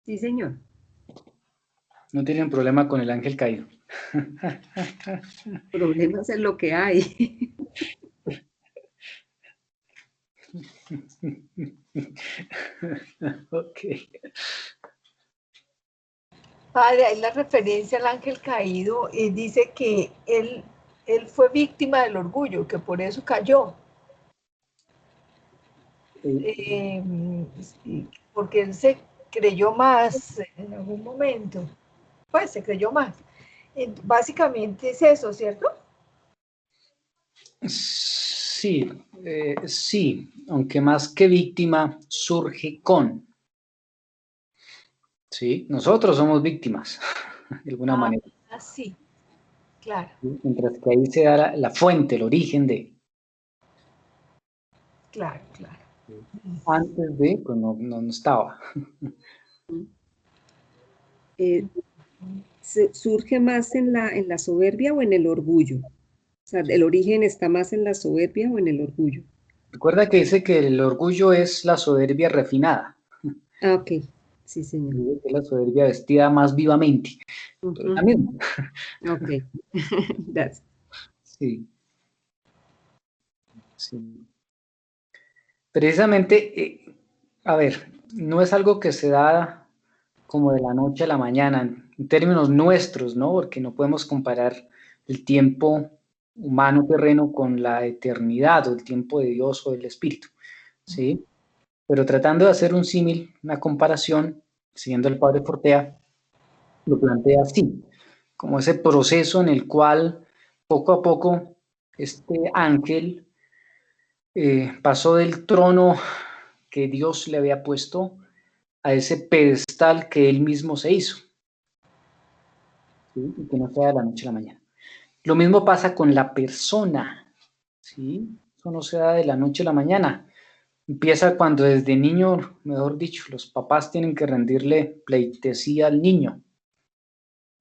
Sí, señor. No tienen problema con el ángel caído. Problemas es lo que hay. Ok. Padre, ahí la referencia al ángel caído dice que él fue víctima del orgullo, que por eso cayó. Sí, porque él se creyó más en algún momento. Pues se creyó más. Básicamente es eso, ¿cierto? Sí, sí, aunque más que víctima surge con. Sí, nosotros somos víctimas, de alguna manera. Sí, claro, ¿Sí? Mientras que ahí se da la fuente, el origen de. claro, claro. Antes de, pues no estaba. Eh, ¿Surge más en la soberbia o en el orgullo? O sea, ¿el origen está más en la soberbia o en el orgullo? Recuerda que dice que el orgullo es la soberbia refinada, Ah, ok. Sí, señor. que es la soberbia vestida más vivamente. Pero es la Ujú. misma. Ok. Gracias. Sí, sí. Precisamente, a ver, no es algo que se da como de la noche a la mañana, en términos nuestros, ¿no? Porque no podemos comparar el tiempo humano terreno con la eternidad o el tiempo de Dios o del Espíritu, ¿sí? Pero tratando de hacer un símil, una comparación, siguiendo el padre Fortea, lo plantea así, como ese proceso en el cual poco a poco este ángel pasó del trono que Dios le había puesto a ese pedestal que él mismo se hizo, ¿sí? Y que no sea de la noche a la mañana. Lo mismo pasa con la persona, ¿sí? Eso no se da de la noche a la mañana. Empieza cuando desde niño, mejor dicho, los papás tienen que rendirle pleitesía al niño,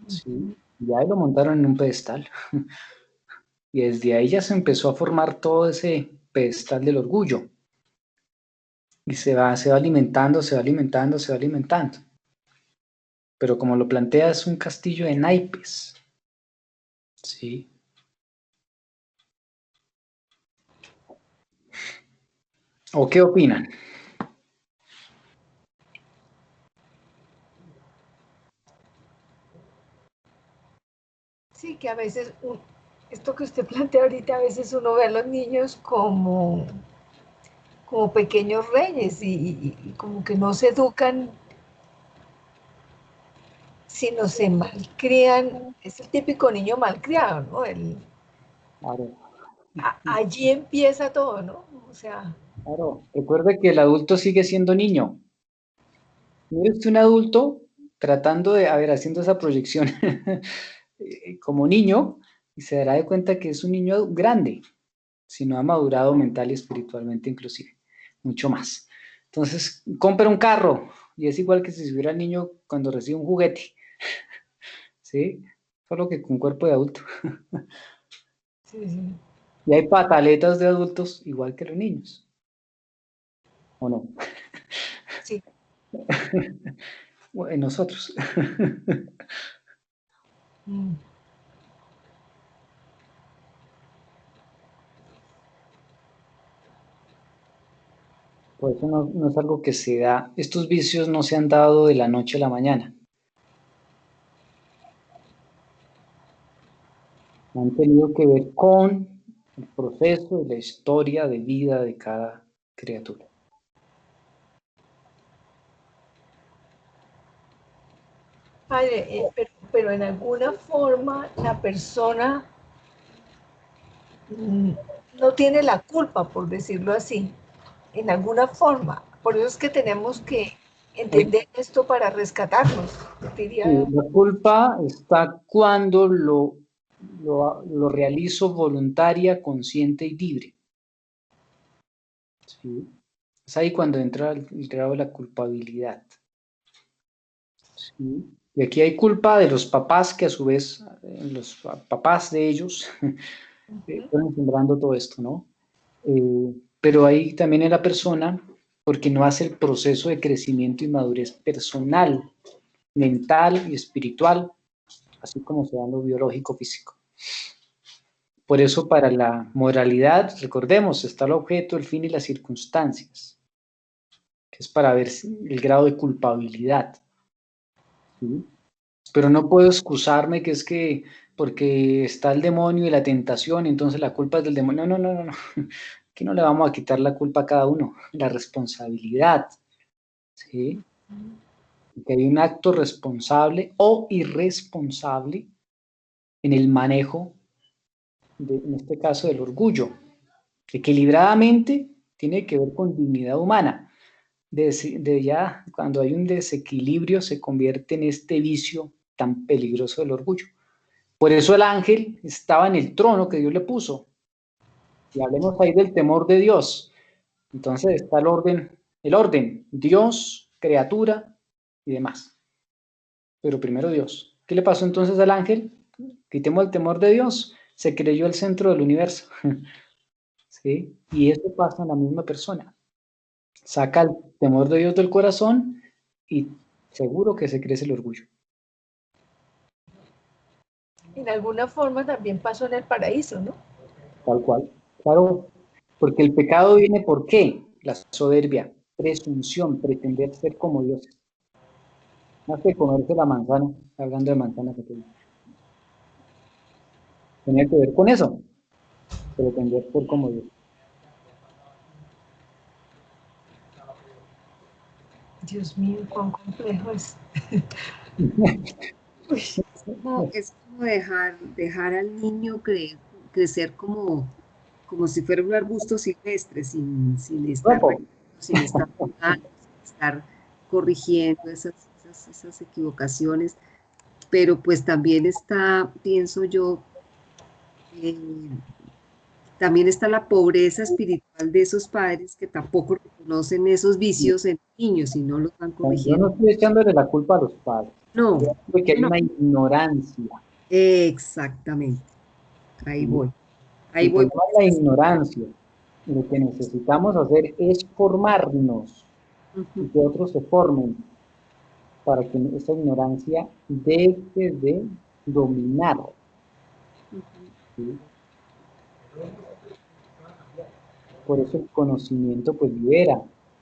¿sí? Y ahí lo montaron en un pedestal. Y desde ahí ya se empezó a formar todo ese pedestal del orgullo. Y se va alimentando, se va alimentando, se va alimentando. Pero como lo plantea, es un castillo de naipes, ¿sí? ¿O qué opinan? Sí, que a veces, esto que usted plantea ahorita, a veces uno ve a los niños como pequeños reyes y como que no se educan, sino se malcrían. Es el típico niño malcriado, ¿no? Claro, Allí empieza todo, ¿no? O sea, claro. Recuerde que el adulto sigue siendo niño. Mire usted un adulto tratando de, a ver, haciendo esa proyección como niño y se dará de cuenta que es un niño grande, si no ha madurado mental y espiritualmente inclusive, mucho más. Entonces, compra un carro y es igual que si fuera el niño cuando recibe un juguete, ¿sí? Solo que con cuerpo de adulto. sí, sí. Y hay pataletas de adultos igual que los niños, ¿o no? Sí. En nosotros. Mm. Por eso no es algo que se da, estos vicios no se han dado de la noche a la mañana. Han tenido que ver con el proceso y la historia de vida de cada criatura. Padre, pero en alguna forma la persona mm, no tiene la culpa, por decirlo así, en alguna forma. Por eso es que tenemos que Sí, entender esto para rescatarnos, diría. la culpa está cuando lo realizo voluntaria, consciente y libre. ¿Sí? Es ahí cuando entra el grado de la culpabilidad. ¿Sí? Y aquí hay culpa de los papás que a su vez, los papás de ellos, fueron sembrando todo esto, ¿no? pero ahí también en la persona, porque no hace el proceso de crecimiento y madurez personal, mental y espiritual, así como se da en lo biológico físico. Por eso para la moralidad, recordemos, está el objeto, el fin y las circunstancias, que es para ver el grado de culpabilidad. ¿Sí? Pero no puedo excusarme que es que porque está el demonio y la tentación, entonces la culpa es del demonio. No, no, no, no. Aquí no le vamos a quitar la culpa a cada uno, la responsabilidad. ¿Sí? Que hay un acto responsable o irresponsable en el manejo, en este caso, del orgullo. Equilibradamente tiene que ver con dignidad humana. De ya cuando hay un desequilibrio se convierte en este vicio tan peligroso del orgullo. Por eso el ángel estaba en el trono que Dios le puso. Y hablemos ahí del temor de Dios. Entonces está el orden, Dios, criatura y demás. Pero primero Dios. ¿Qué le pasó entonces al ángel? Quitemos el temor de Dios. Se creyó el centro del universo. ¿Sí? Y eso pasa en la misma persona. Saca el temor de Dios del corazón y seguro que se crece el orgullo. En alguna forma también pasó en el paraíso, ¿no? Tal cual. Claro, porque el pecado viene ¿por qué? La soberbia, presunción, pretender ser como dioses. Más que comerse la manzana, hablando de manzana que tenía que ver con eso, pretender ser como Dios. Dios mío, cuán complejo es. Uy, Es como dejar al niño crecer como si fuera un arbusto silvestre, sin estar Guapo. sin estar jugando, sin estar corrigiendo esas equivocaciones. Pero pues también está, pienso yo, eh, también está la pobreza espiritual de esos padres que tampoco reconocen esos vicios en niños y no los van Yo no corrigiendo. estoy echándole la culpa a los padres, No, porque hay no, una ignorancia. exactamente. Ahí ¿Sí? voy. Y Ahí voy. cuando hay la ignorancia, lo que necesitamos hacer es formarnos y Ujú, que otros se formen para que esa ignorancia deje de dominar. ujú. ¿Sí? Por eso el conocimiento pues libera,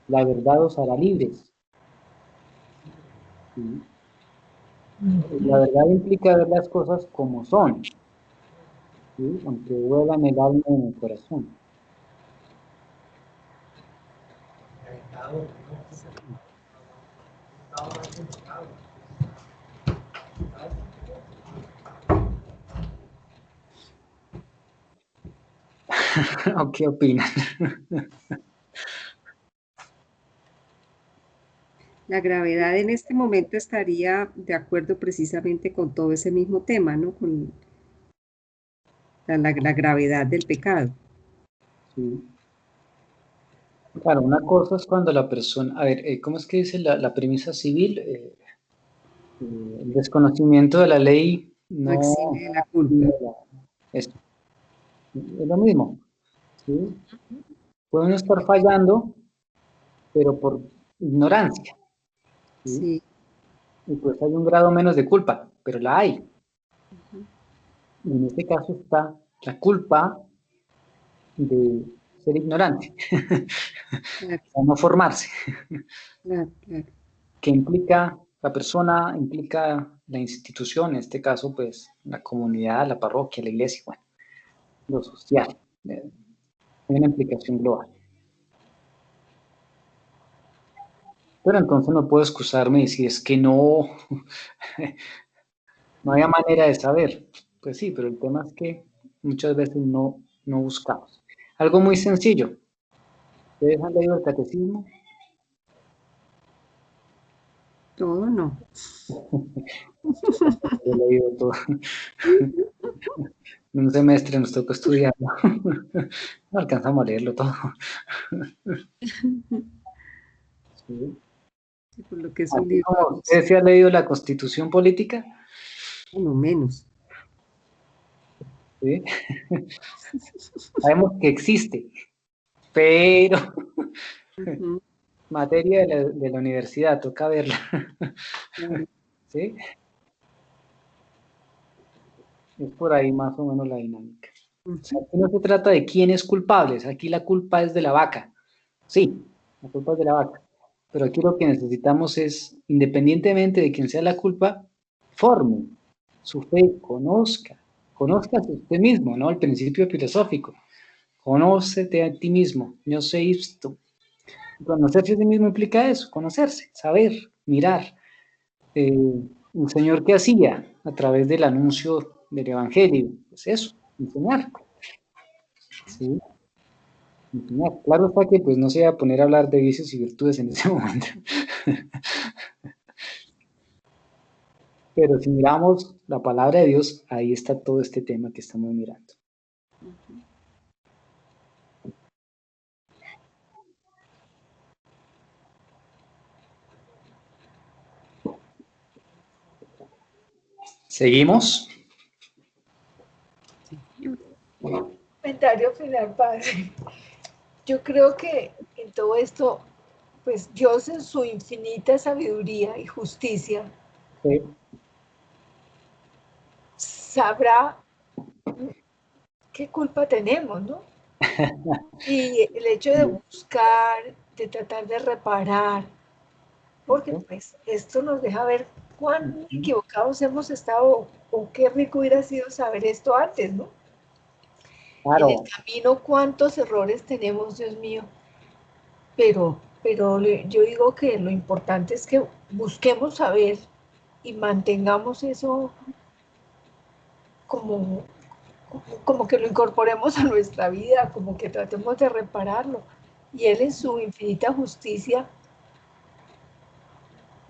la verdad os hará libres. ¿Sí? La verdad implica ver las cosas como son, ¿sí? Aunque duela en el alma y en el corazón. ¿O qué opinan? La gravedad en este momento estaría de acuerdo precisamente con todo ese mismo tema, ¿no? Con la gravedad del pecado. Sí. Claro, una cosa es cuando la persona, a ver, ¿cómo es que dice la premisa civil? El desconocimiento de la ley No exime no de la culpa. exime esto. Es lo mismo, ¿sí? Pueden estar fallando, pero por ignorancia, ¿sí? Sí. Y pues hay un grado menos de culpa, pero la hay. Ujú. Y en este caso está la culpa de ser ignorante, Claro, o no formarse, claro, claro. que implica la persona, implica la institución, en este caso, pues la comunidad, la parroquia, la iglesia, bueno, lo social. Hay una implicación global. Pero entonces no puedo excusarme y decir, es que no, no había manera de saber. Pues sí, pero el tema es que muchas veces no buscamos. Algo muy sencillo. ¿Ustedes han leído el catecismo? Todo no. Yo he leído todo. En un semestre nos tocó estudiarlo. No alcanzamos a leerlo todo. Sí. Sí, por lo que es un Así libro como hermoso, usted se ha leído la Constitución Política, uno menos. ¿sí? Sabemos que existe. pero Ujú. materia de la universidad, toca verla. ¿Sí? Es por ahí más o menos la dinámica. Ujú. Aquí no se trata de quién es culpable, aquí la culpa es de la vaca. Sí, la culpa es de la vaca. Pero aquí lo que necesitamos es, independientemente de quién sea la culpa, forme su fe, conózcase usted mismo, ¿no? El principio filosófico. Conócete a ti mismo, yo sé esto. Conocerse a sí mismo implica eso, conocerse, saber, mirar. El Señor que hacía a través del anuncio del Evangelio, pues eso, enseñar, ¿sí? Enseñar. Claro está que pues no se va a poner a hablar de vicios y virtudes en ese momento. Pero si miramos la palabra de Dios, ahí está todo este tema que estamos mirando. ¿Seguimos? Sí. Comentario final, padre. Yo creo que en todo esto, pues Dios en su infinita sabiduría y justicia Sí. sabrá qué culpa tenemos, ¿no? Y el hecho de buscar, de tratar de reparar, porque pues esto nos deja ver cuán equivocados hemos estado o qué rico hubiera sido saber esto antes, ¿no? En el Claro, camino cuántos errores tenemos, Dios mío, pero yo digo que lo importante es que busquemos saber y mantengamos eso como, como que lo incorporemos a nuestra vida, como que tratemos de repararlo. Y Él en su infinita justicia,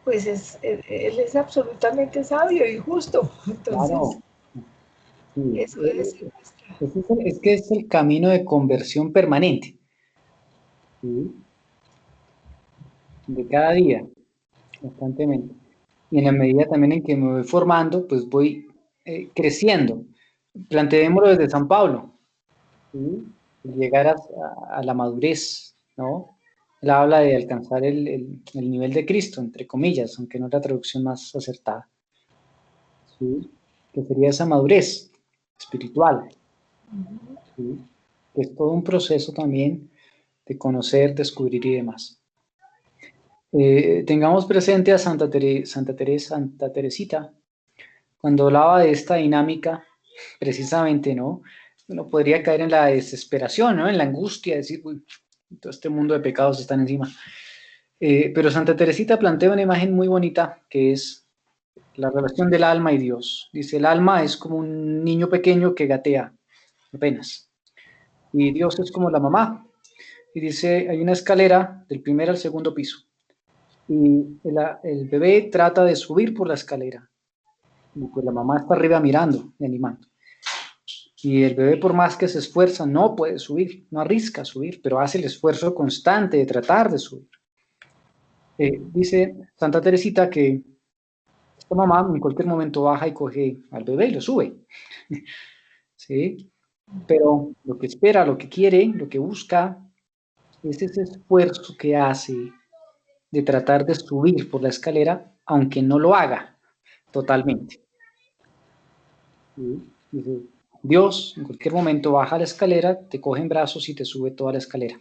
pues Él es absolutamente sabio y justo. Entonces, claro. Sí. eso debe ser nuestra. Es que es el camino de conversión permanente, ¿sí? De cada día, constantemente. Y en la medida también en que me voy formando, pues voy creciendo. Planteémoslo desde San Pablo, ¿sí? Llegar a la madurez, ¿no? Él habla de alcanzar el nivel de Cristo, entre comillas, aunque no es la traducción más acertada, ¿sí? Que sería esa madurez espiritual, ¿sí? Que es todo un proceso también de conocer, descubrir y demás. Tengamos presente a Santa Teresita, cuando hablaba de esta dinámica, precisamente, ¿no? Uno podría caer en la desesperación, ¿no? En la angustia, decir, uy, todo este mundo de pecados están encima. Pero Santa Teresita plantea una imagen muy bonita, que es la relación del alma y Dios. Dice, el alma es como un niño pequeño que gatea apenas, y Dios es como la mamá. Y dice, hay una escalera del primer al segundo piso, y el bebé trata de subir por la escalera, y pues la mamá está arriba mirando y animando. Y el bebé, por más que se esfuerza, no puede subir, no arrisca subir, pero hace el esfuerzo constante de tratar de subir. Dice Santa Teresita que esta mamá en cualquier momento baja y coge al bebé y lo sube. ¿Sí? Pero lo que espera, lo que quiere, lo que busca, es ese esfuerzo que hace de tratar de subir por la escalera, aunque no lo haga totalmente. ¿Sí? Dice, Dios en cualquier momento baja la escalera, te coge en brazos y te sube toda la escalera.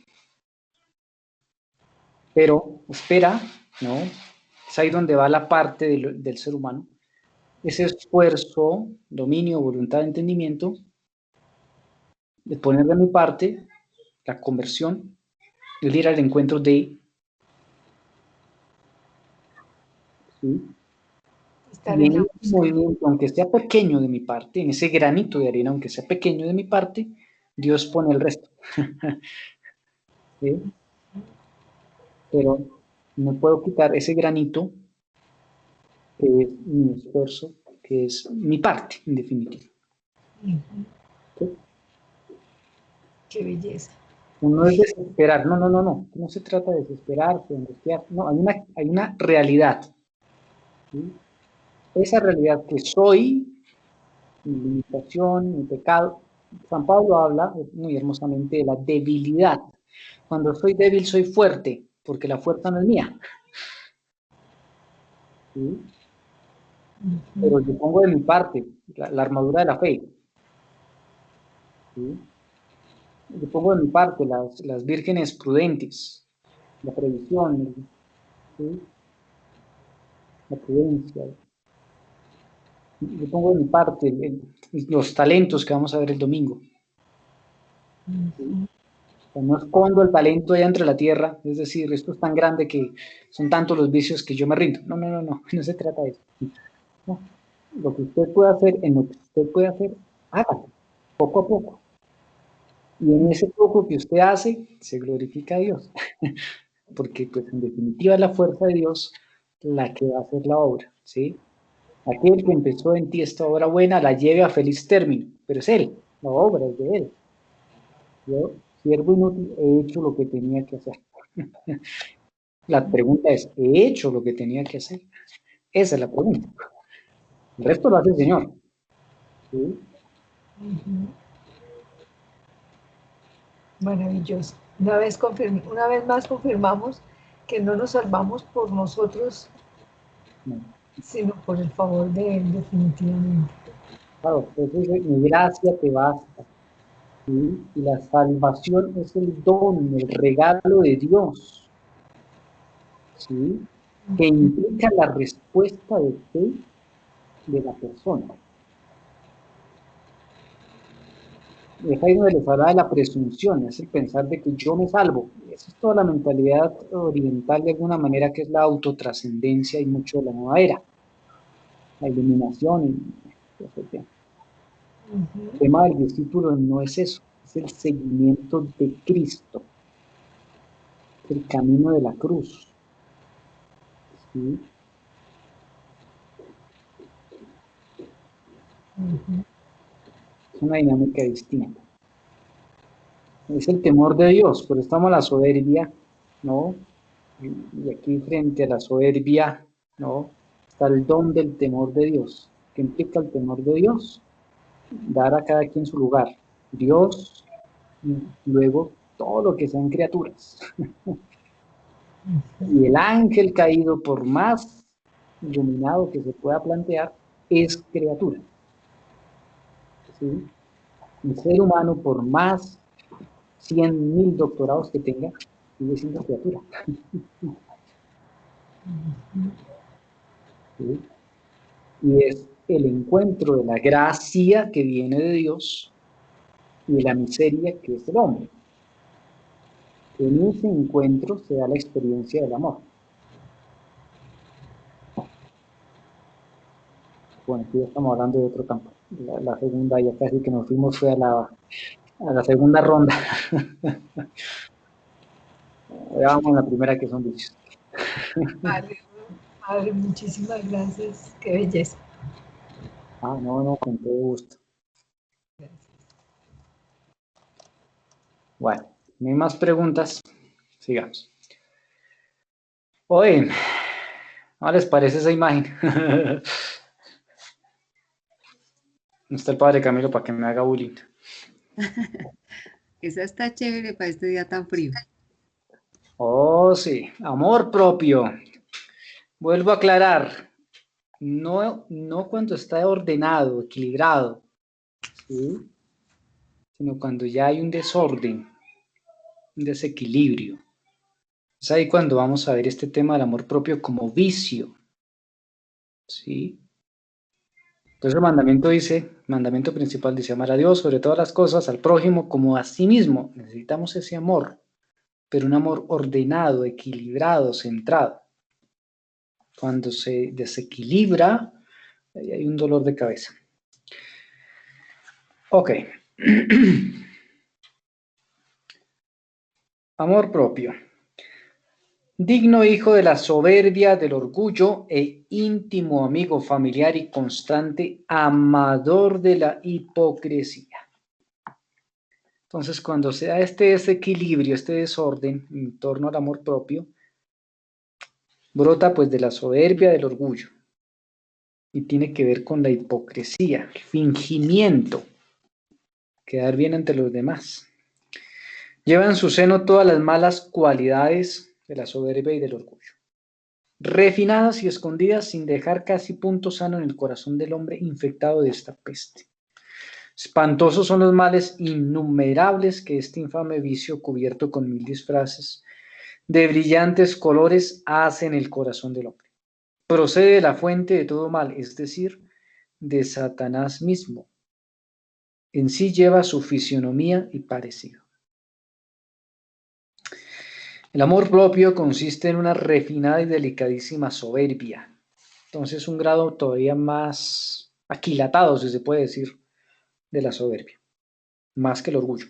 Pero espera, ¿no? Es ahí donde va la parte del ser humano. Ese esfuerzo, dominio, voluntad, entendimiento, de poner de mi parte la conversión, el ir al encuentro de, ¿sí? Estar Y en en la ese búsqueda. movimiento, aunque sea pequeño de mi parte, en ese granito de arena, aunque sea pequeño de mi parte, Dios pone el resto. ¿Sí? Pero no puedo quitar ese granito que es mi esfuerzo, que es mi parte, en definitiva. ¿Sí? Qué belleza. Uno es desesperar, no se trata de desesperarse, angustiar, no, hay una realidad, ¿sí? Esa realidad que soy, mi limitación, mi pecado. San Pablo habla muy hermosamente de la debilidad Cuando soy débil, soy fuerte, porque la fuerza no es mía. ¿Sí? Pero yo pongo de mi parte la armadura de la fe. ¿Sí? Yo pongo de mi parte las vírgenes prudentes, la previsión, ¿sí? La prudencia. Yo pongo de mi parte los talentos que vamos a ver el domingo. ¿Sí? O sea, no escondo el talento allá entre la tierra, es decir, esto es tan grande que son tantos los vicios que yo me rindo. No, no, no, no, no se trata de eso. No. Lo que usted puede hacer, en lo que usted puede hacer, hágalo, poco a poco. Y en ese poco que usted hace, se glorifica a Dios. Porque, pues, en definitiva, es la fuerza de Dios la que va a hacer la obra, ¿sí? Aquel que empezó en ti esta obra buena, la lleve a feliz término, pero es Él, la obra es de Él. Yo, siervo inútil, he hecho lo que tenía que hacer. La pregunta es, ¿he hecho lo que tenía que hacer? Esa es la pregunta. El resto lo hace el Señor. ¿Sí? Maravilloso. Una vez más confirmamos que no nos salvamos por nosotros, No. sino por el favor de Él, definitivamente. Claro, entonces mi gracia te basta. ¿Sí? Y la salvación es el don, el regalo de Dios, ¿sí? Que implica la respuesta de fe de la persona. Y es ahí donde les habla de la presunción, es el pensar de que yo me salvo. Esa es toda la mentalidad oriental de alguna manera, que es la autotrascendencia y mucho de la nueva era, la iluminación y ese tema. El tema del discípulo no es eso, es el seguimiento de Cristo, el camino de la cruz. ¿Sí? Es una dinámica distinta. Es el temor de Dios, pero estamos a la soberbia, ¿no? Y aquí frente a la soberbia, ¿no? Está el don del temor de Dios. ¿Qué implica el temor de Dios? Dar a cada quien su lugar. Dios y luego todo lo que sean criaturas. Y el ángel caído, por más iluminado que se pueda plantear, es criatura. ¿Sí? El ser humano, por más 100.000 doctorados que tenga, sigue siendo criatura. ¿Sí? Y es el encuentro de la gracia que viene de Dios y de la miseria que es el hombre. En ese encuentro se da la experiencia del amor. Bueno, aquí ya estamos hablando de otro campo. La segunda, ya casi que nos fuimos, fue a la segunda ronda. Ya vamos en la primera, que son vicios. Padre, muchísimas gracias. Qué belleza. No, con todo gusto. Bueno, no hay más preguntas. Sigamos. Oye, ¿no les parece esa imagen? No está el padre Camilo para que me haga bullying. Esa está chévere para este día tan frío. Oh, sí, amor propio. Vuelvo a aclarar, no cuando está ordenado, equilibrado, ¿sí? Sino cuando ya hay un desorden, un desequilibrio. Es ahí cuando vamos a ver este tema del amor propio como vicio, ¿sí? Entonces el mandamiento principal dice amar a Dios sobre todas las cosas, al prójimo como a sí mismo. Necesitamos ese amor, pero un amor ordenado, equilibrado, centrado. Cuando se desequilibra, ahí hay un dolor de cabeza. Ok. Amor propio. Digno hijo de la soberbia, del orgullo e íntimo amigo familiar y constante amador de la hipocresía. Entonces, cuando se da este desequilibrio, este desorden en torno al amor propio, brota pues de la soberbia, del orgullo, y tiene que ver con la hipocresía, el fingimiento, quedar bien ante los demás. Lleva en su seno todas las malas cualidades de la soberbia y del orgullo, refinadas y escondidas sin dejar casi punto sano en el corazón del hombre infectado de esta peste. Espantosos son los males innumerables que este infame vicio, cubierto con 1000 disfraces de brillantes colores, hace en el corazón del hombre. Procede de la fuente de todo mal, es decir, de Satanás mismo. En sí lleva su fisionomía y parecido. El amor propio consiste en una refinada y delicadísima soberbia. Entonces, un grado todavía más aquilatado, si se puede decir, de la soberbia, más que el orgullo,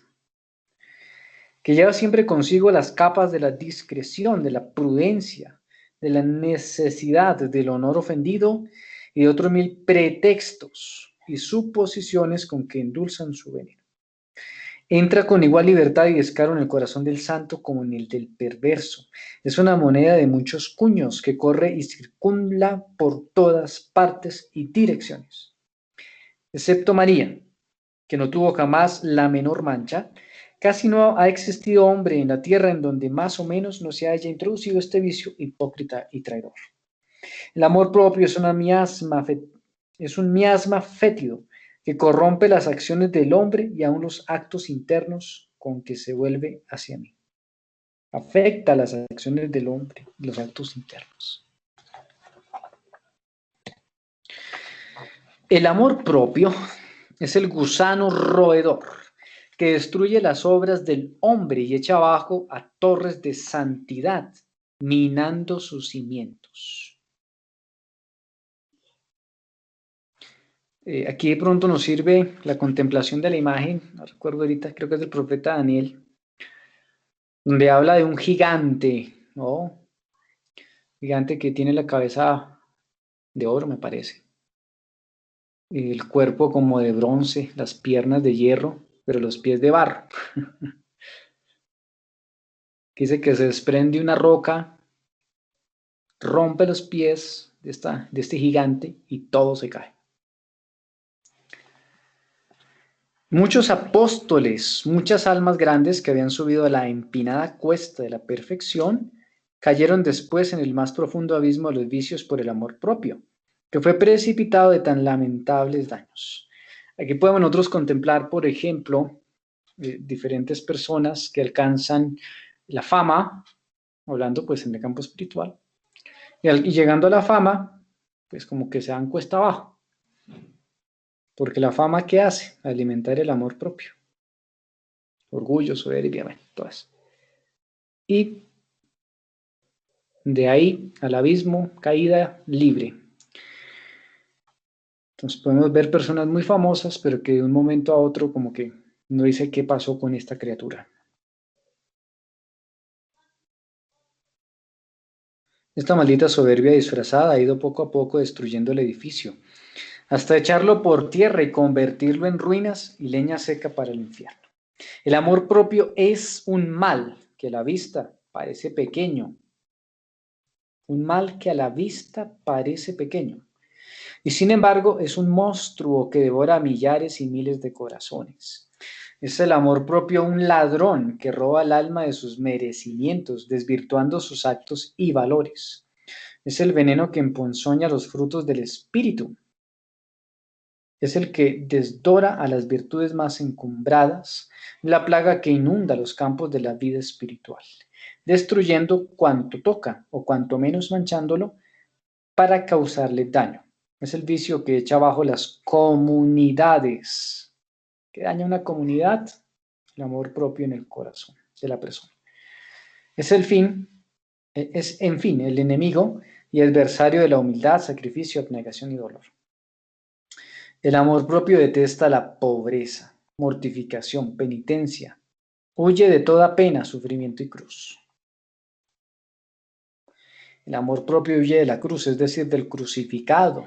que lleva siempre consigo las capas de la discreción, de la prudencia, de la necesidad, del honor ofendido y de otros 1000 pretextos y suposiciones con que endulzan su veneno. Entra con igual libertad y descaro en el corazón del santo como en el del perverso. Es una moneda de muchos cuños que corre y circula por todas partes y direcciones. Excepto María, que no tuvo jamás la menor mancha, casi no ha existido hombre en la tierra en donde más o menos no se haya introducido este vicio hipócrita y traidor. El amor propio es un miasma fétido que corrompe las acciones del hombre y aun los actos internos con que se vuelve hacia mí. Afecta las acciones del hombre y los actos internos. El amor propio es el gusano roedor que destruye las obras del hombre y echa abajo a torres de santidad, minando sus cimientos. Aquí de pronto nos sirve la contemplación de la imagen, no recuerdo ahorita, creo que es del profeta Daniel, donde habla de un gigante, ¿no? Gigante que tiene la cabeza de oro, me parece, el cuerpo como de bronce, las piernas de hierro, pero los pies de barro. Dice que se desprende una roca, rompe los pies de este gigante y todo se cae. Muchos apóstoles, muchas almas grandes que habían subido a la empinada cuesta de la perfección, cayeron después en el más profundo abismo de los vicios por el amor propio, que fue precipitado de tan lamentables daños. Aquí podemos nosotros contemplar, por ejemplo, diferentes personas que alcanzan la fama, hablando pues en el campo espiritual, y llegando a la fama, pues como que se dan cuesta abajo. Porque la fama, ¿qué hace? Alimentar el amor propio. Orgullo, soberbia, bueno, todas. Y de ahí al abismo, caída libre. Entonces podemos ver personas muy famosas, pero que de un momento a otro como que no dice qué pasó con esta criatura. Esta maldita soberbia disfrazada ha ido poco a poco destruyendo el edificio, hasta echarlo por tierra y convertirlo en ruinas y leña seca para el infierno. El amor propio es un mal que a la vista parece pequeño. Un mal que a la vista parece pequeño. Y sin embargo es un monstruo que devora millares y miles de corazones. Es el amor propio un ladrón que roba el alma de sus merecimientos, desvirtuando sus actos y valores. Es el veneno que emponzoña los frutos del espíritu. Es el que desdora a las virtudes más encumbradas, la plaga que inunda los campos de la vida espiritual, destruyendo cuanto toca o cuanto menos manchándolo para causarle daño. Es el vicio que echa abajo las comunidades. ¿Qué daña una comunidad? El amor propio en el corazón de la persona. Es en fin, el enemigo y adversario de la humildad, sacrificio, abnegación y dolor. El amor propio detesta la pobreza, mortificación, penitencia. Huye de toda pena, sufrimiento y cruz. El amor propio huye de la cruz, es decir, del crucificado,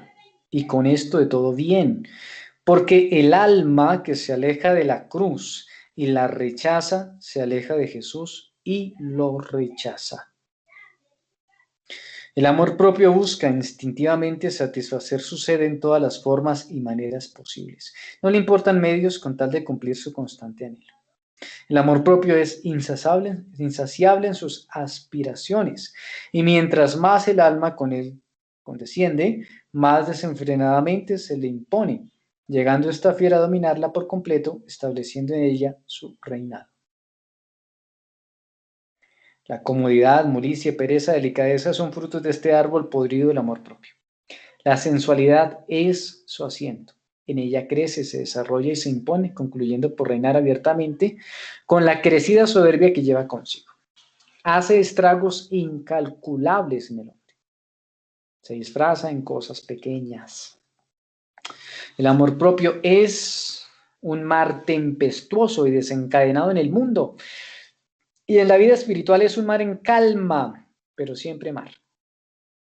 y con esto de todo bien, porque el alma que se aleja de la cruz y la rechaza, se aleja de Jesús y lo rechaza. El amor propio busca instintivamente satisfacer su sed en todas las formas y maneras posibles. No le importan medios con tal de cumplir su constante anhelo. El amor propio es insaciable en sus aspiraciones, y mientras más el alma con él condesciende, más desenfrenadamente se le impone, llegando esta fiera a dominarla por completo, estableciendo en ella su reinado. La comodidad, molicie, pereza, delicadeza son frutos de este árbol podrido del amor propio. La sensualidad es su asiento. En ella crece, se desarrolla y se impone, concluyendo por reinar abiertamente con la crecida soberbia que lleva consigo. Hace estragos incalculables en el hombre. Se disfraza en cosas pequeñas. El amor propio es un mar tempestuoso y desencadenado en el mundo. Y en la vida espiritual es un mar en calma, pero siempre mar.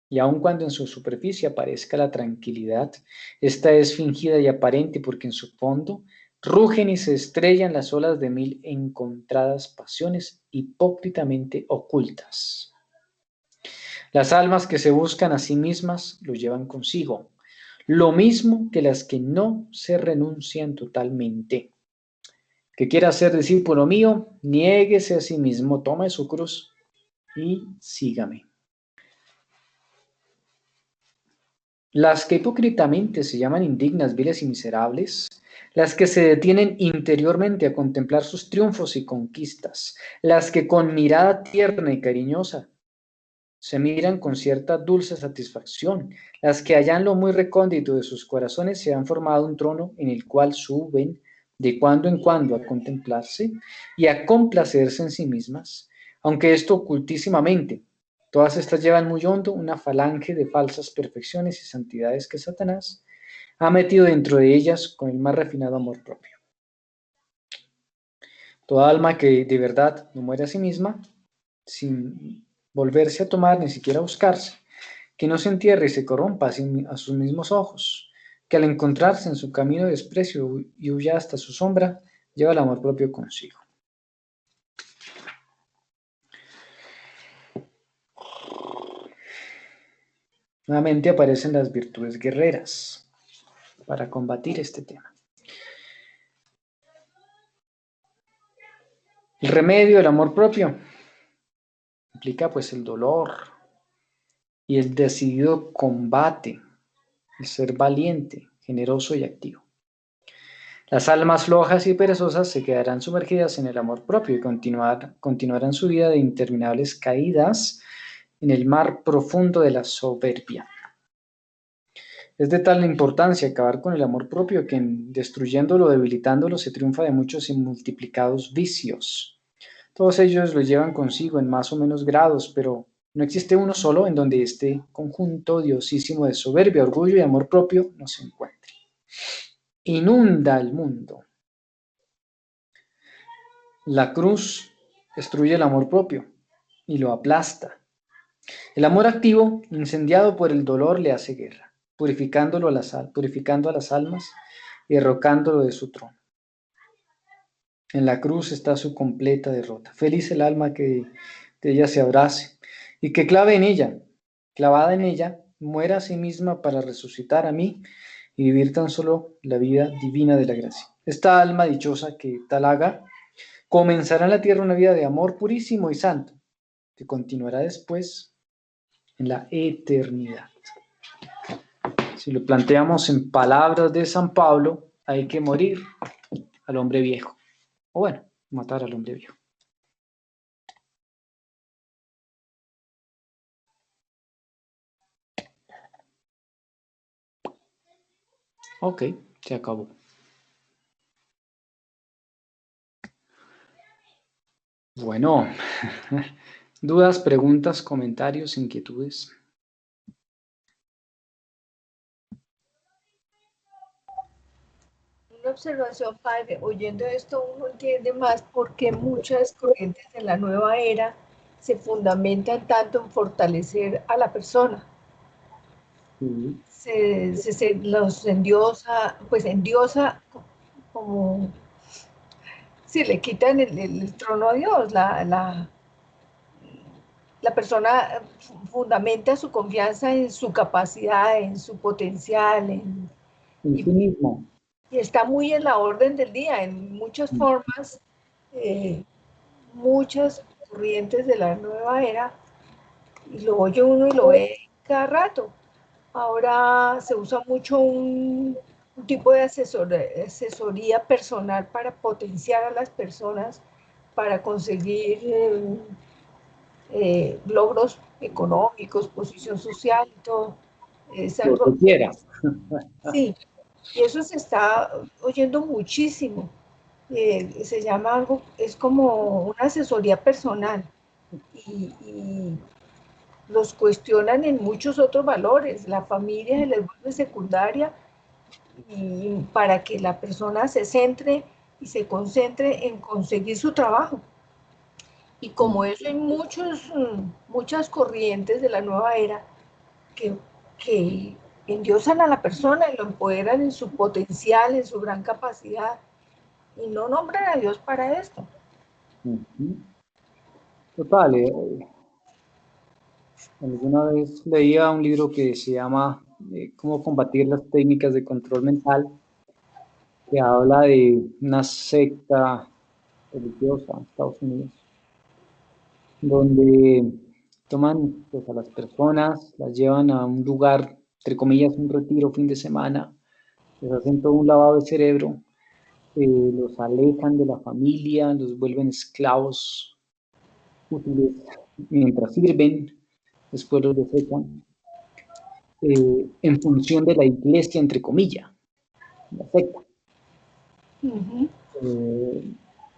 Y aun cuando en su superficie aparezca la tranquilidad, esta es fingida y aparente porque en su fondo rugen y se estrellan las olas de mil encontradas pasiones hipócritamente ocultas. Las almas que se buscan a sí mismas lo llevan consigo, lo mismo que las que no se renuncian totalmente. Que quiera ser discípulo mío, niéguese a sí mismo, tome su cruz y sígame. Las que hipócritamente se llaman indignas, viles y miserables, las que se detienen interiormente a contemplar sus triunfos y conquistas, las que con mirada tierna y cariñosa se miran con cierta dulce satisfacción, las que allá en lo muy recóndito de sus corazones se han formado un trono en el cual suben de cuando en cuando a contemplarse y a complacerse en sí mismas, aunque esto ocultísimamente. Todas estas llevan muy hondo una falange de falsas perfecciones y santidades que Satanás ha metido dentro de ellas con el más refinado amor propio. Toda alma que de verdad no muere a sí misma, sin volverse a tomar ni siquiera a buscarse, que no se entierre y se corrompa a sus mismos ojos, que al encontrarse en su camino de desprecio y huya hasta su sombra, lleva el amor propio consigo. Nuevamente aparecen las virtudes guerreras para combatir este tema. El remedio del amor propio implica pues el dolor y el decidido combate, el ser valiente, generoso y activo. Las almas flojas y perezosas se quedarán sumergidas en el amor propio y continuarán su vida de interminables caídas en el mar profundo de la soberbia. Es de tal importancia acabar con el amor propio que destruyéndolo, debilitándolo, se triunfa de muchos y multiplicados vicios. Todos ellos lo llevan consigo en más o menos grados, pero no existe uno solo en donde este conjunto odiosísimo de soberbia, orgullo y amor propio no se encuentre. Inunda el mundo. La cruz destruye el amor propio y lo aplasta. El amor activo, incendiado por el dolor, le hace guerra, purificando a las almas y derrocándolo de su trono. En la cruz está su completa derrota. Feliz el alma que de ella se abrace y que clavada en ella, muera a sí misma para resucitar a mí y vivir tan solo la vida divina de la gracia. Esta alma dichosa que tal haga, comenzará en la tierra una vida de amor purísimo y santo, que continuará después en la eternidad. Si lo planteamos en palabras de San Pablo, hay que morir al hombre viejo. O bueno, matar al hombre viejo. Ok, se acabó. Bueno, dudas, preguntas, comentarios, inquietudes. Una observación, padre, oyendo esto uno entiende más por qué muchas corrientes en la nueva era se fundamentan tanto en fortalecer a la persona. Se los endiosa, pues endiosa como si le quitan el trono a Dios, la persona fundamenta su confianza en su capacidad, en su potencial, en sí mismo. Y está muy en la orden del día, en muchas formas muchas corrientes de la nueva era, y lo oye uno y lo ve cada rato. Ahora se usa mucho un tipo de asesoría personal para potenciar a las personas, para conseguir logros económicos, posición social y todo. Es Lo algo, que quiera. sí, y eso se está oyendo muchísimo. Se llama algo, es como una asesoría personal y los cuestionan en muchos otros valores. La familia se les vuelve secundaria y para que la persona se centre y se concentre en conseguir su trabajo. Y como eso hay muchas corrientes de la nueva era que endiosan a la persona y lo empoderan en su potencial, en su gran capacidad, y no nombran a Dios para esto. Total, alguna vez leía un libro que se llama Cómo combatir las técnicas de control mental, que habla de una secta religiosa en Estados Unidos, donde toman pues, a las personas, las llevan a un lugar, entre comillas, un retiro fin de semana, les hacen todo un lavado de cerebro, los alejan de la familia, los vuelven esclavos útiles mientras sirven, después los desechan, en función de la iglesia, entre comillas, la secta.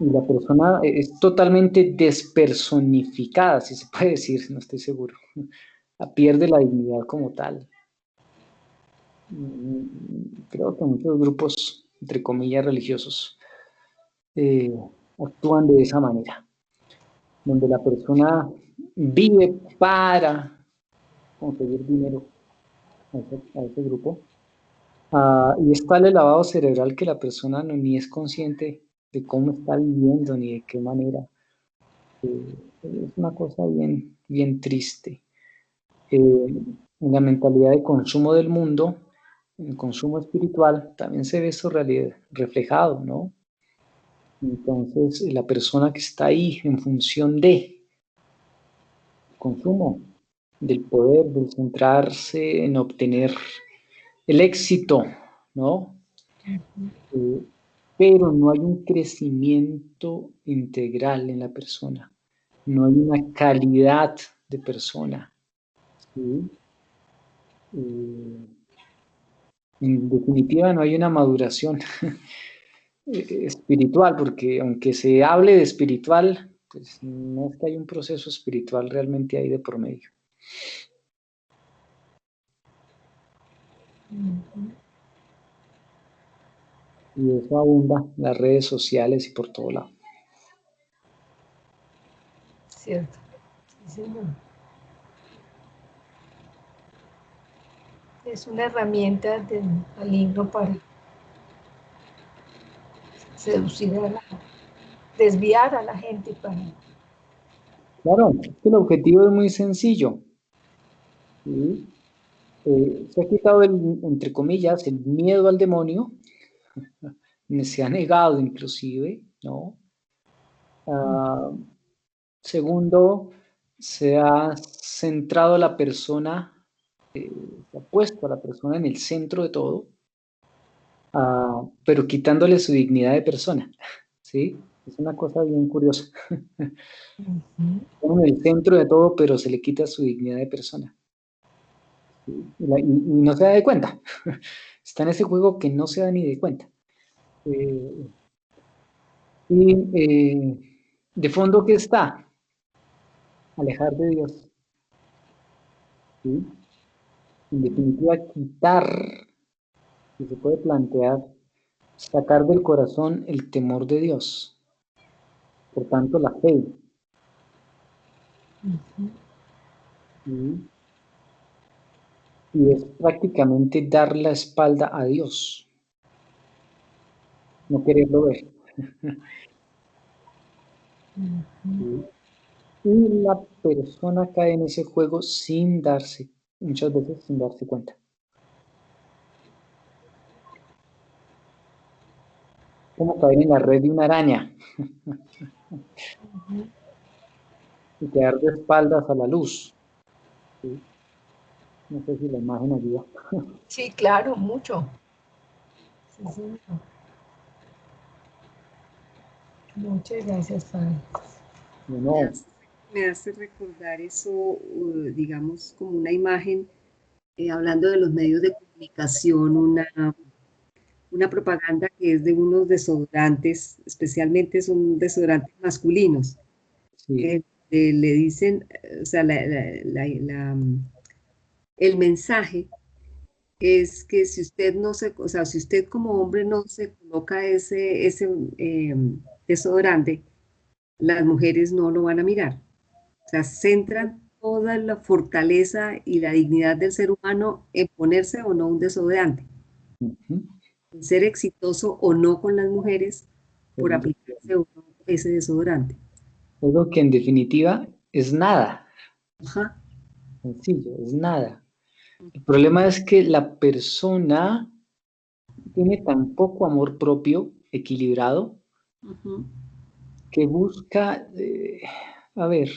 Y la persona es totalmente despersonificada, si se puede decir, no estoy seguro. Pierde la dignidad como tal. Creo que muchos grupos, entre comillas, religiosos, actúan de esa manera, donde la persona vive para conseguir dinero a ese grupo. Y es tal el lavado cerebral que la persona ni es consciente de cómo está viviendo ni de qué manera. Es una cosa bien, bien triste. En la mentalidad de consumo del mundo, en el consumo espiritual, también se ve eso reflejado, ¿no? Entonces, la persona que está ahí en función de consumo, del poder, del centrarse en obtener el éxito, ¿no? Pero no hay un crecimiento integral en la persona, no hay una calidad de persona, ¿sí? En definitiva, no hay una maduración espiritual, porque aunque se hable de espiritual, pues no es que hay un proceso espiritual realmente ahí de por medio. Y eso abunda en las redes sociales y por todo lado. Cierto, sí, señor. Es una herramienta del maligno para seducir desviar a la gente para... Claro, el objetivo es muy sencillo, ¿sí? Se ha quitado, entre comillas, el miedo al demonio, se ha negado inclusive, ¿no? Segundo, se ha centrado a la persona, se ha puesto a la persona en el centro de todo, pero quitándole su dignidad de persona, ¿sí? Es una cosa bien curiosa. Está en el centro de todo, pero se le quita su dignidad de persona. ¿Sí? Y no se da de cuenta. Está en ese juego que no se da ni de cuenta. De fondo, ¿qué está? Alejar de Dios. ¿Sí? En definitiva, quitar, si se puede plantear, sacar del corazón el temor de Dios. Por tanto, la fe. ¿Sí? Y es prácticamente dar la espalda a Dios. No quererlo ver. ¿Sí? Y la persona cae en ese juego muchas veces sin darse cuenta. como caer en la red de una araña Ujú. y quedar de espaldas a la luz. ¿Sí? No sé si la imagen ayuda. Sí, claro, mucho. Sí, señor. Muchas gracias, Padre. Me No, hace, me hace recordar eso, digamos, como una imagen, hablando de los medios de comunicación, una propaganda que es de unos desodorantes, especialmente son desodorantes masculinos, sí, le dicen, o sea, el mensaje es que si usted no se, o sea, si usted como hombre no se coloca ese eh, desodorante, las mujeres no lo van a mirar. O sea, centran toda la fortaleza y la dignidad del ser humano en ponerse o no un desodorante, ujú, en ser exitoso o no con las mujeres por según yo. aplicarse o no ese desodorante. Algo que en definitiva es nada, Ajá. sencillo, es nada. El problema es que la persona tiene tan poco amor propio equilibrado Ujú. que busca, a ver,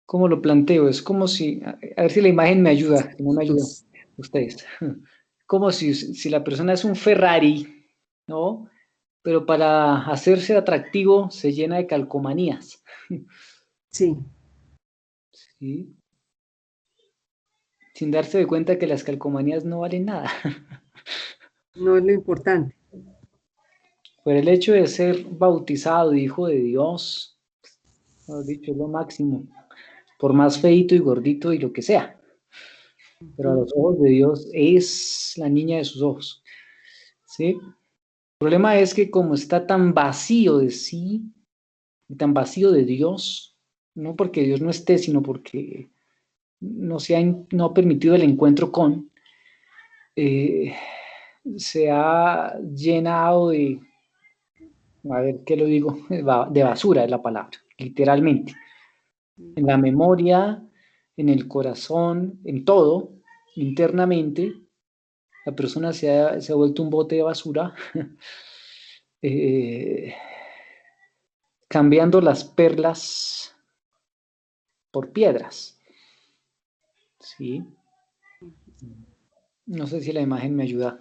¿cómo lo planteo? Es como si, a ver si la imagen me ayuda, si no me ayudan Puntos. ustedes. Como si la persona es un Ferrari, ¿no? Pero para hacerse atractivo se llena de calcomanías, Sí, ¿sí? Sin darse de cuenta que las calcomanías no valen nada. no es lo importante. Por el hecho de ser bautizado hijo de Dios, mejor dicho, es lo máximo, por más feito y gordito y lo que sea. Pero a Ujú. los ojos de Dios es la niña de sus ojos, ¿sí? El problema es que como está tan vacío de sí, y tan vacío de Dios, no porque Dios no esté, sino porque no ha permitido el encuentro con, eh, se ha llenado de, a ver, ¿qué lo digo? De basura es la palabra, literalmente. En la memoria, en el corazón, en todo, internamente, la persona se ha vuelto un bote de basura, eh, cambiando las perlas por piedras, ¿sí? No sé si la imagen me ayuda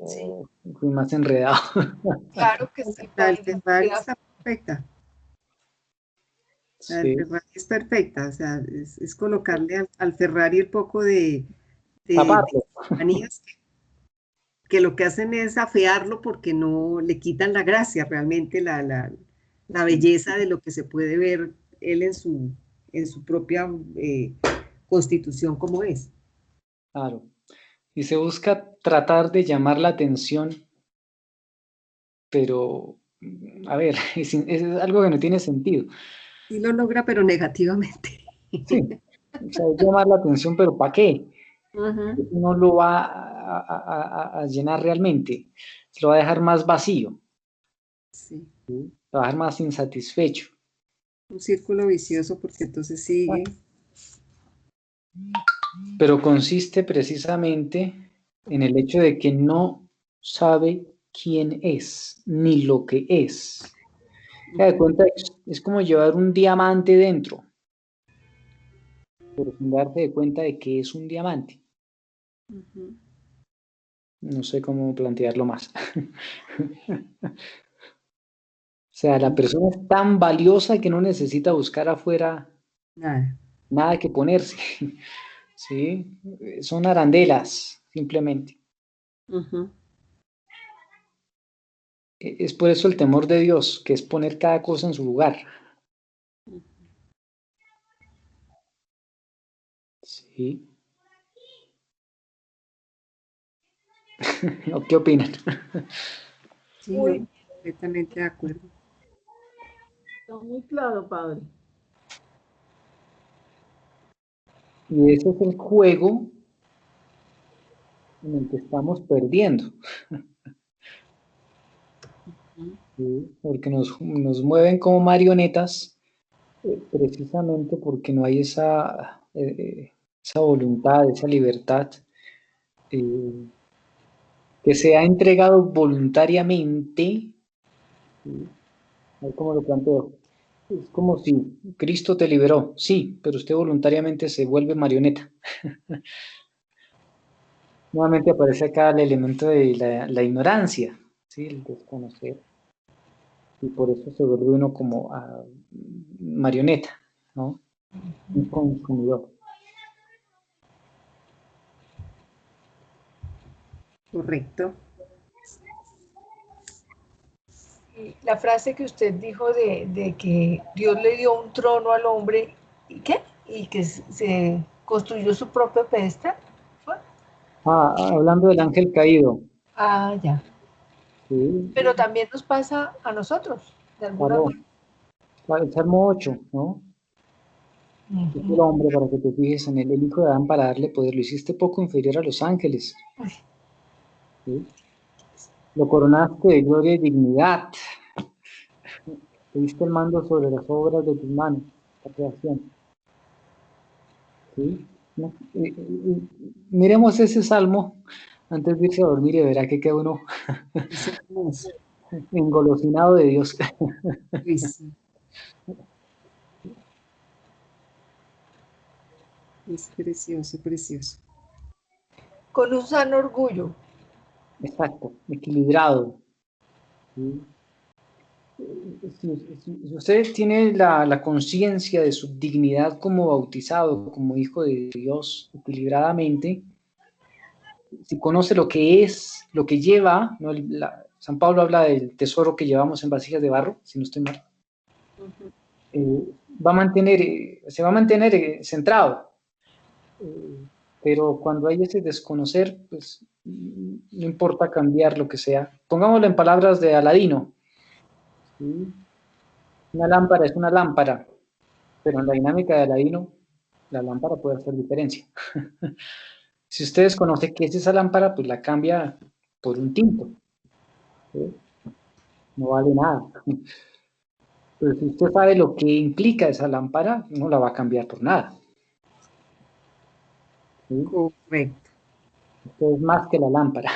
Sí. o fui más enredado. Claro que sí, La del Padre. Ferrari Gracias. está perfecta. La del Sí, Ferrari es perfecta. O sea, es colocarle al Ferrari un poco de taparlo. manías que lo que hacen es afearlo porque no le quitan la gracia, realmente la Sí, belleza de lo que se puede ver él en su propia constitución como es. claro. Y se busca tratar de llamar la atención, pero, a ver, es algo que no tiene sentido. Sí lo logra, pero negativamente. Sí, o sea, es llamar la atención, pero ¿para qué? Ajá. No lo va a llenar realmente, se lo va a dejar más vacío, Sí, lo va a dejar más insatisfecho. un círculo vicioso porque entonces sigue. Pero consiste precisamente en el hecho de que no sabe quién es, ni lo que es. Se da Ujú, cuenta, es como llevar un diamante dentro, pero sin darse de cuenta de que es un diamante. ujú. No sé cómo plantearlo más. O sea, la persona es tan valiosa que no necesita buscar afuera Nada. nada que ponerse. ¿Sí? Son arandelas, simplemente. Ujú. Es por eso el temor de Dios, que es poner cada cosa en su lugar. ¿Sí? ¿O qué opinan? Sí, Muy no, bien. completamente de acuerdo. Está muy claro, Padre. Y ese es el juego en el que estamos perdiendo. Ujú. ¿Sí? Porque nos mueven como marionetas, precisamente porque no hay esa voluntad, esa libertad eh, que se ha entregado voluntariamente ¿sí? Ahí como lo planteo. Es como si Cristo te liberó, sí, pero usted voluntariamente se vuelve marioneta. Nuevamente aparece acá el elemento de la ignorancia, ¿sí? El desconocer. Y por eso se vuelve uno como marioneta, ¿no? Un consumidor. Correcto. Y la frase que usted dijo de que Dios le dio un trono al hombre, ¿y qué? Y que se construyó su propio pedestal. ¿Fue? Hablando del ángel caído, Ah, ya. ¿sí? Pero también nos pasa a nosotros, de alguna Claro, manera. el Salmo 8, ¿no? Es el Ujú. hombre para que te fijes en él, el hijo de Adán para darle poder, lo hiciste poco inferior a los ángeles, Uy, ¿sí? Lo coronaste de gloria y dignidad, te diste el mando sobre las obras de tus manos, la creación, ¿sí? ¿No? Miremos ese salmo antes de irse a dormir y verá que queda uno Es hermoso. engolosinado de Dios. Uy, sí, es precioso, precioso. con un sano orgullo. Exacto, equilibrado, ¿sí? Si usted tiene la conciencia de su dignidad como bautizado, como hijo de Dios, equilibradamente, si conoce lo que es, lo que lleva, ¿no? San Pablo habla del tesoro que llevamos en vasijas de barro, si no estoy mal, va a mantener, se va a mantener centrado, pero cuando hay ese desconocer, pues no importa cambiar lo que sea. Pongámoslo en palabras de Aladino, ¿sí? Una lámpara es una lámpara, pero en la dinámica de Aladino, la lámpara puede hacer diferencia. Si ustedes conocen qué es esa lámpara, pues la cambia por un tinto, ¿sí? No vale nada. Pero si usted sabe lo que implica esa lámpara, no la va a cambiar por nada, ¿sí? Correcto. Usted es más que la lámpara.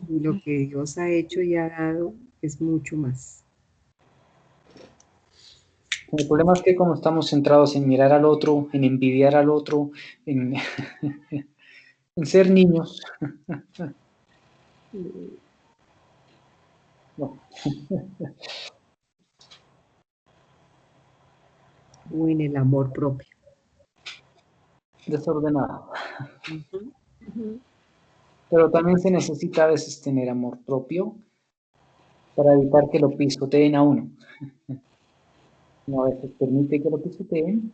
Y lo que Dios ha hecho y ha dado es mucho más. El problema es que como estamos centrados en mirar al otro, en envidiar al otro, en, en ser niños, no, O en el amor propio. desordenado. Ujú. Ujú. Pero también se necesita a veces tener amor propio para evitar que lo pisoteen a uno. No, a veces permite que lo pisoteen.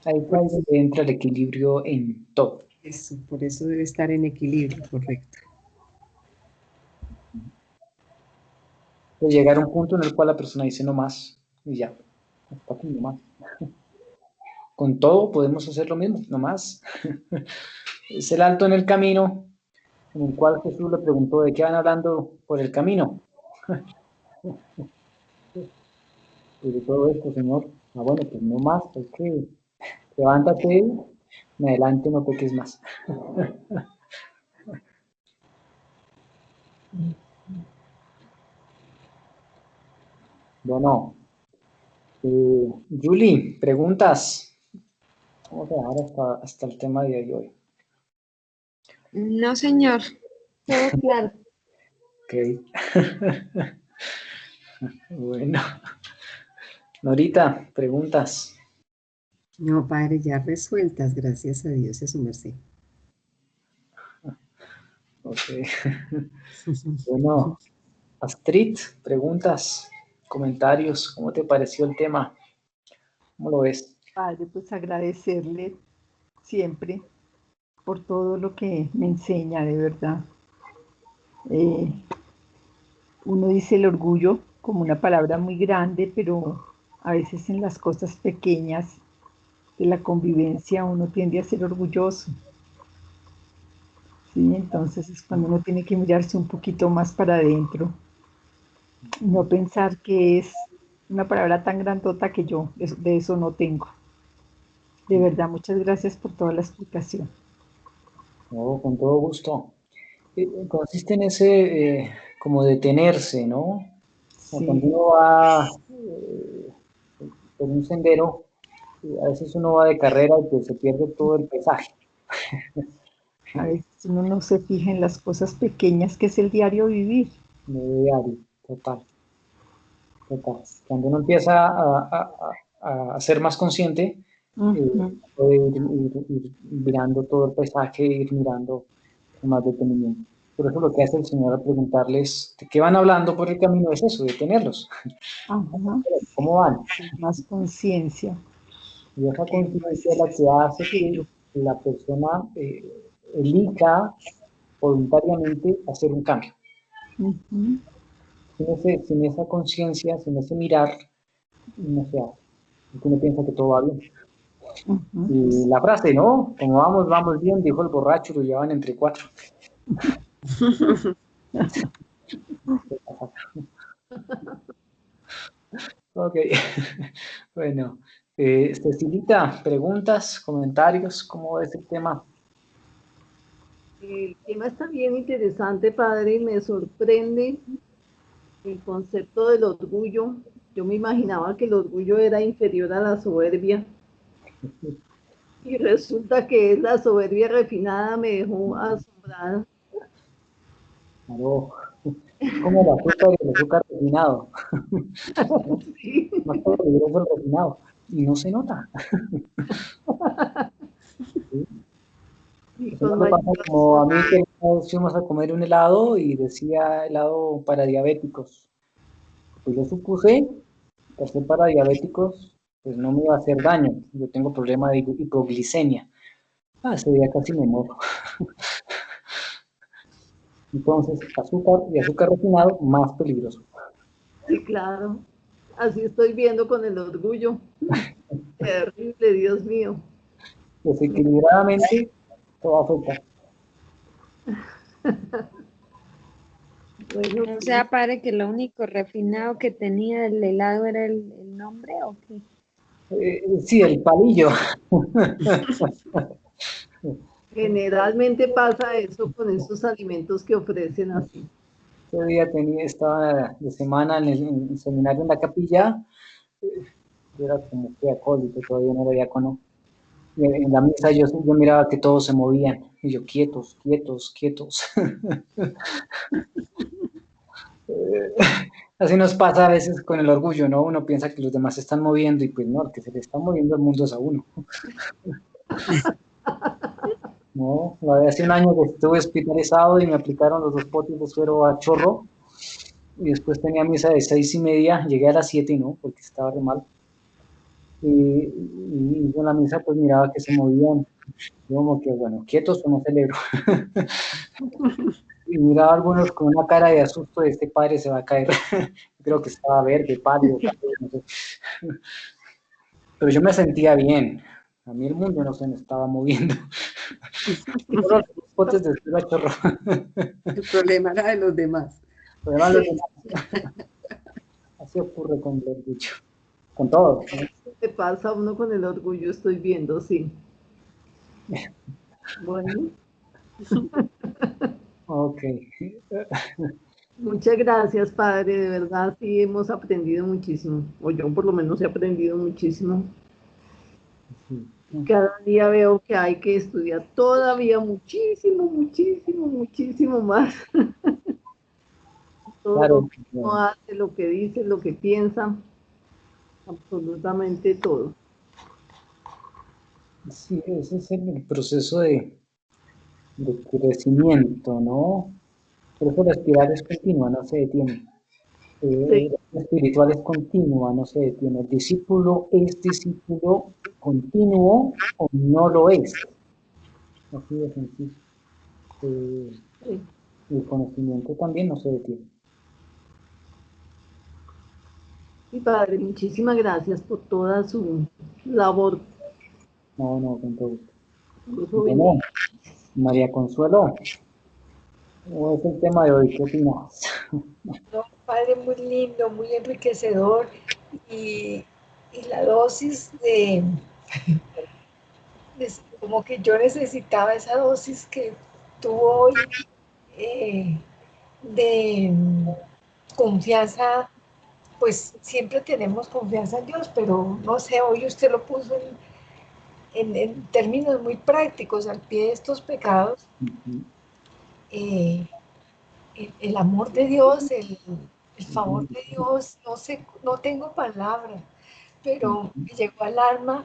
Ahí es Por donde entra el equilibrio en todo. eso, por eso debe estar en equilibrio, correcto. De llegar a un punto en el cual la persona dice no más y ya, hasta aquí no más. Con todo podemos hacer lo mismo, no más. Es el alto en el camino en el cual Jesús le preguntó de qué van hablando por el camino. Y de todo esto, Señor, bueno, pues no más, es que levántate, en adelante no peques más. Bueno, Julie, preguntas. Vamos a dejar hasta el tema de hoy. No, señor. Todo claro. Ok. Bueno, Norita, preguntas. No, padre, ya resueltas, gracias a Dios y a su merced. Ok. Bueno, Astrid, preguntas, comentarios, ¿cómo te pareció el tema? ¿Cómo lo ves? Padre, pues agradecerle siempre por todo lo que me enseña, de verdad. Eh, Uno dice el orgullo como una palabra muy grande, pero a veces en las cosas pequeñas de la convivencia uno tiende a ser orgulloso, ¿sí? Entonces es cuando uno tiene que mirarse un poquito más para adentro y no pensar que es una palabra tan grandota que yo de eso no tengo. De verdad, muchas gracias por toda la explicación. No, con todo gusto. Consiste en ese, como detenerse, ¿no? O sea, cuando Sí, uno va por un sendero, a veces uno va de carrera y pues se pierde todo el paisaje. a veces uno no se fija en las cosas pequeñas que es el diario vivir. De diario, total, total. Cuando uno empieza a ser más consciente, Ujú. puede ir mirando todo el paisaje, ir mirando con más detenimiento. Por eso lo que hace el Señor al preguntarles de qué van hablando por el camino es eso, detenerlos. Ajá, ¿Cómo van? más conciencia. Y esa Que uno conciencia es es la que hace que cielo. la persona elija voluntariamente hacer un cambio. Ujú, Sin esa conciencia, sin ese mirar, no se hace. Porque uno piensa que todo va bien. ujú. Y la frase, ¿no? Como vamos, vamos bien, dijo el borracho, lo llevan entre cuatro. Ok. Bueno, Cecilita, preguntas, comentarios, ¿cómo es el tema? El tema está bien interesante, padre, y me sorprende el concepto del orgullo. Yo me imaginaba que el orgullo era inferior a la soberbia y resulta que es la soberbia refinada, me dejó asombrada. Claro, es como el azúcar y el azúcar refinado. ¿No? Sí, Más peligroso el refinado. Y no se nota. ¿Sí? y Eso no con le mayor pasa como a razón. mí que una vez fuimos a comer un helado y decía helado para diabéticos. Pues yo supuse que al ser para diabéticos, pues no me iba a hacer daño. Yo tengo problema de hipoglicemia. Ah, ese día casi me muero. Entonces, azúcar y azúcar refinado, más peligroso. Sí, claro. Así estoy viendo con el orgullo. Terrible, Dios mío. Desequilibradamente, todo afecta. Bueno, O sea, padre, que lo único refinado que tenía el helado era el nombre, ¿o qué? Sí, el palillo. generalmente pasa eso con esos alimentos que ofrecen así. Ese día estaba de semana en el seminario en la capilla. Yo era como que acólito, todavía no era diácono. Y en la misa yo miraba que todos se movían. Y yo, quietos, quietos, quietos. Así nos pasa a veces con el orgullo, ¿no? Uno piensa que los demás se están moviendo y pues no, el que se le está moviendo el mundo es a uno. No, hace un año que estuve hospitalizado y me aplicaron los 2 potes de suero a chorro y después tenía misa de 6:30, llegué a las 7 y no, porque estaba re mal. Y en la misa pues miraba que se movían, yo como que bueno, quietos o no celebro. Y miraba a algunos con una cara de asusto de este padre se va a caer. Creo que estaba verde, pálido, no sé. Pero yo me sentía bien. A mí el mundo no se me estaba moviendo. Solo los 2 potes de suero a chorro. El problema era de los demás. Además, los demás. Así ocurre con el orgullo. Con todo, ¿no? ¿Qué pasa a uno con el orgullo? Estoy viendo, sí. Bueno, Ok. muchas gracias, padre. De verdad, sí hemos aprendido muchísimo. O yo por lo menos he aprendido muchísimo. Sí. Cada día veo que hay que estudiar todavía muchísimo, muchísimo, muchísimo más. Todo lo Claro, que uno hace, lo que dice, lo que piensa, absolutamente todo. sí, ese es el proceso de crecimiento, ¿no? Por eso la espiral es continua, no se detiene. Sí, La espiritual es continua, no se detiene. El discípulo es discípulo continuo o no lo es. Así de sencillo. Eh, sí. el conocimiento también no se detiene. Y padre, muchísimas gracias por toda su labor. No, no, con todo gusto. Dios lo bendiga. Bueno, María Consuelo, ¿cómo es el tema de hoy? ¿Qué opinas? No, padre, muy lindo, muy enriquecedor y, y la dosis de como que yo necesitaba esa dosis que tuvo hoy de confianza. Pues siempre tenemos confianza en Dios, pero no sé, hoy usted lo puso en términos muy prácticos al pie de estos pecados. El amor de Dios, el favor de Dios, no sé, no tengo palabras, pero me llegó al alma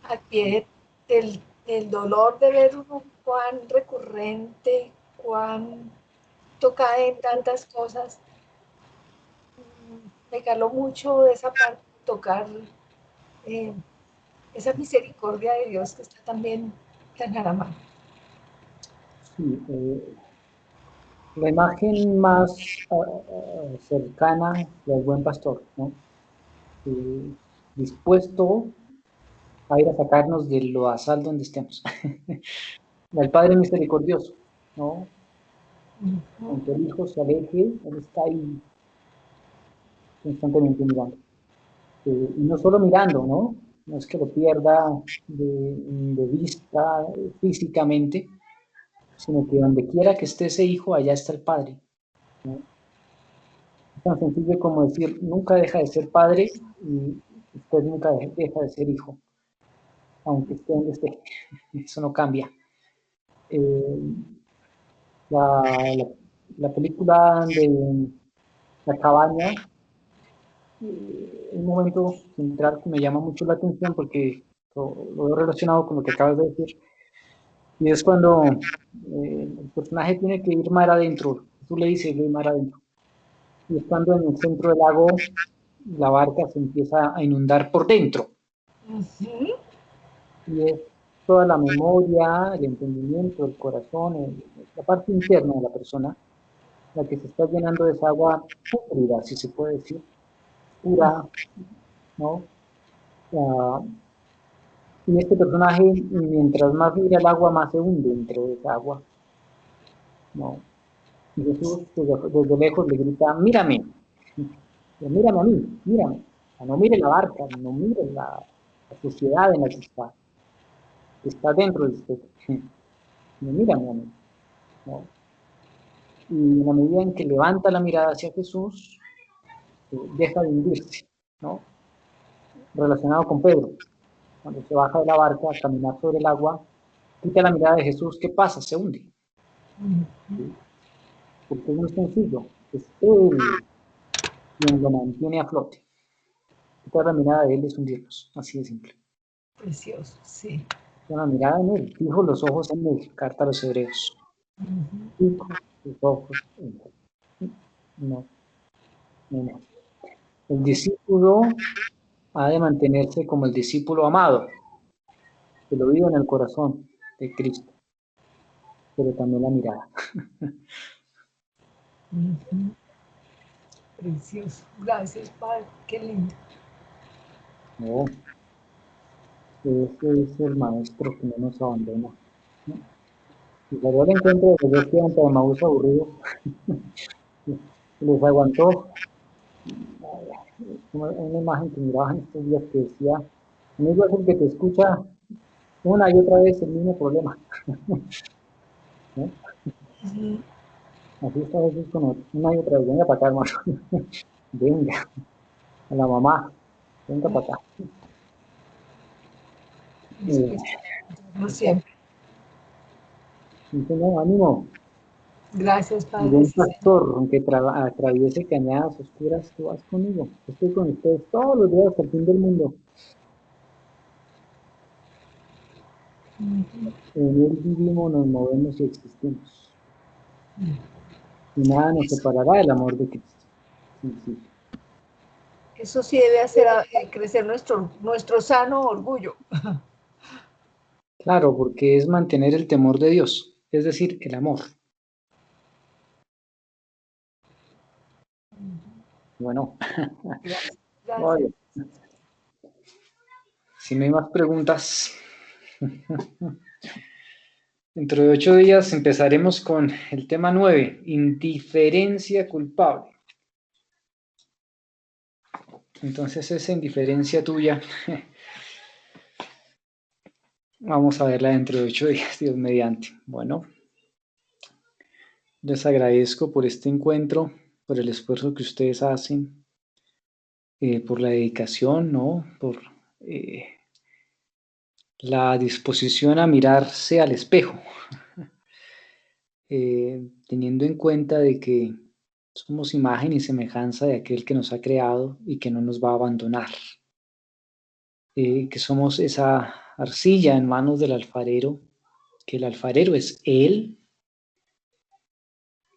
al pie del dolor de ver uno cuán recurrente, cuán tocada en tantas cosas. Me caló mucho esa parte, tocar esa misericordia de Dios que está también tan a la mano. Sí, la imagen más cercana del buen pastor, ¿no? Dispuesto a ir a sacarnos de lo asal donde estemos. El Padre misericordioso, ¿no? Aunque el Hijo se aleje, Él está ahí constantemente mirando. Y no solo mirando, ¿no? No es que lo pierda de vista físicamente, sino que donde quiera que esté ese hijo, allá está el Padre, ¿no? Es tan sencillo como decir, nunca deja de ser padre y usted nunca deja de ser hijo, aunque esté donde esté. Eso no cambia. La película de La cabaña, un momento central que me llama mucho la atención porque lo veo relacionado con lo que acabas de decir, y es cuando el personaje tiene que ir mar adentro. Tú le dices, ve mar adentro. Y es cuando en el centro del lago la barca se empieza a inundar por dentro. Y es toda la memoria, el entendimiento, el corazón, la parte interna de la persona, la que se está llenando de esa agua púrpura, si se puede decir, pura, ¿no? Y este personaje, mientras más mira el agua, más se hunde dentro de esa agua, ¿no? Y Jesús desde lejos le grita, mírame, mírame a mí, mírame. O sea, no mire la barca, no mire la sociedad en la que está dentro de usted. No, mírame a mí, ¿no? Y en la medida en que levanta la mirada hacia Jesús, deja de hundirse, ¿no? Relacionado con Pedro, cuando se baja de la barca a caminar sobre el agua, quita la mirada de Jesús, ¿qué pasa? Se hunde. ¿Sí? Porque es muy sencillo, es Él quien lo mantiene a flote. Quitar la mirada de Él es hundirlos, así de simple. Precioso, sí. Una mirada en Él, fijo los ojos en Él, carta a los hebreos. Fijo los ojos en Él. No, no. El discípulo ha de mantenerse como el discípulo amado, que lo vive en el corazón de Cristo, pero también la mirada. Precioso. Gracias, Padre. Qué lindo. No, ese es el maestro que no nos abandona, ¿no? Si salió al encuentro de los dos quedan de Maús aburridos, les aguantó. Una imagen que miraba en estos días que decía, amigo es el que te escucha una y otra vez el mismo problema, ¿no? Así está Jesús con nosotros, una y otra vez, venga para acá, hermano, venga, a la mamá, venga para acá. No siempre. Entonces, ánimo, Gracias, el Padre. buen Sí, Señor. pastor, aunque atraviese cañadas oscuras, tú vas conmigo. Estoy con ustedes todos los días hasta el fin del mundo. En Él vivimos, nos movemos y existimos. Y nada nos separará del amor de Cristo. Sí, sí. Eso sí debe hacer crecer nuestro sano orgullo. Claro, porque es mantener el temor de Dios, es decir, el amor. Bueno, Gracias. oye, si no hay más preguntas, dentro de 8 días empezaremos con el tema 9, indiferencia culpable. Entonces esa indiferencia tuya Vamos a verla dentro de 8 días, Dios mediante. Bueno, les agradezco por este encuentro, por el esfuerzo que ustedes hacen, por la dedicación, ¿no? Por la disposición a mirarse al espejo, teniendo en cuenta de que somos imagen y semejanza de aquel que nos ha creado y que no nos va a abandonar, que somos esa arcilla en manos del alfarero, que el alfarero es Él,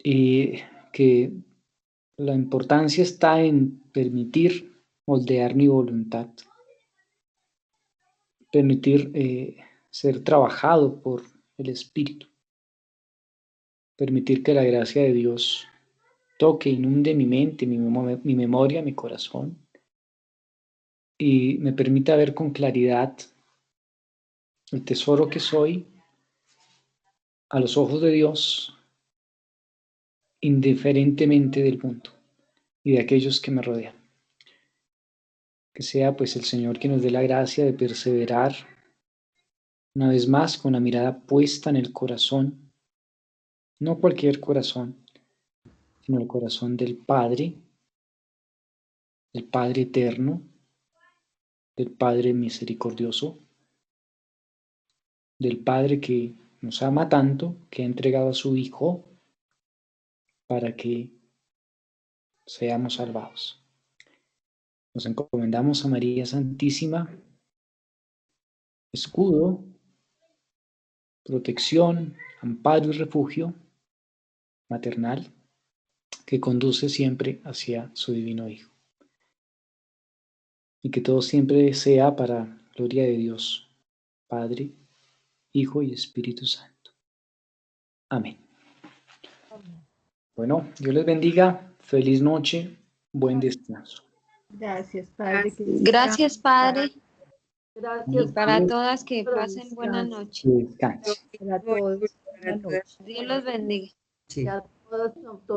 y que la importancia está en permitir moldear mi voluntad, permitir ser trabajado por el Espíritu, permitir que la gracia de Dios toque, inunde mi mente, mi memoria, mi corazón, y me permita ver con claridad el tesoro que soy a los ojos de Dios, indiferentemente del mundo y de aquellos que me rodean. Que sea pues el Señor que nos dé la gracia de perseverar una vez más con la mirada puesta en el corazón, no cualquier corazón, sino el corazón del Padre eterno, del Padre misericordioso, del Padre que nos ama tanto, que ha entregado a su Hijo para que seamos salvados. Nos encomendamos a María Santísima, escudo, protección, amparo y refugio maternal, que conduce siempre hacia su divino Hijo. Y que todo siempre sea para gloria de Dios, Padre, Hijo y Espíritu Santo. Amén. Bueno, Dios les bendiga. Feliz noche. Buen descanso. Gracias, Padre. Gracias, Padre. Gracias. Y para Padre. todas que pasen buena noche. Descanse. Para todos. Para Buenas noches. Dios los bendiga. Sí. Que a todas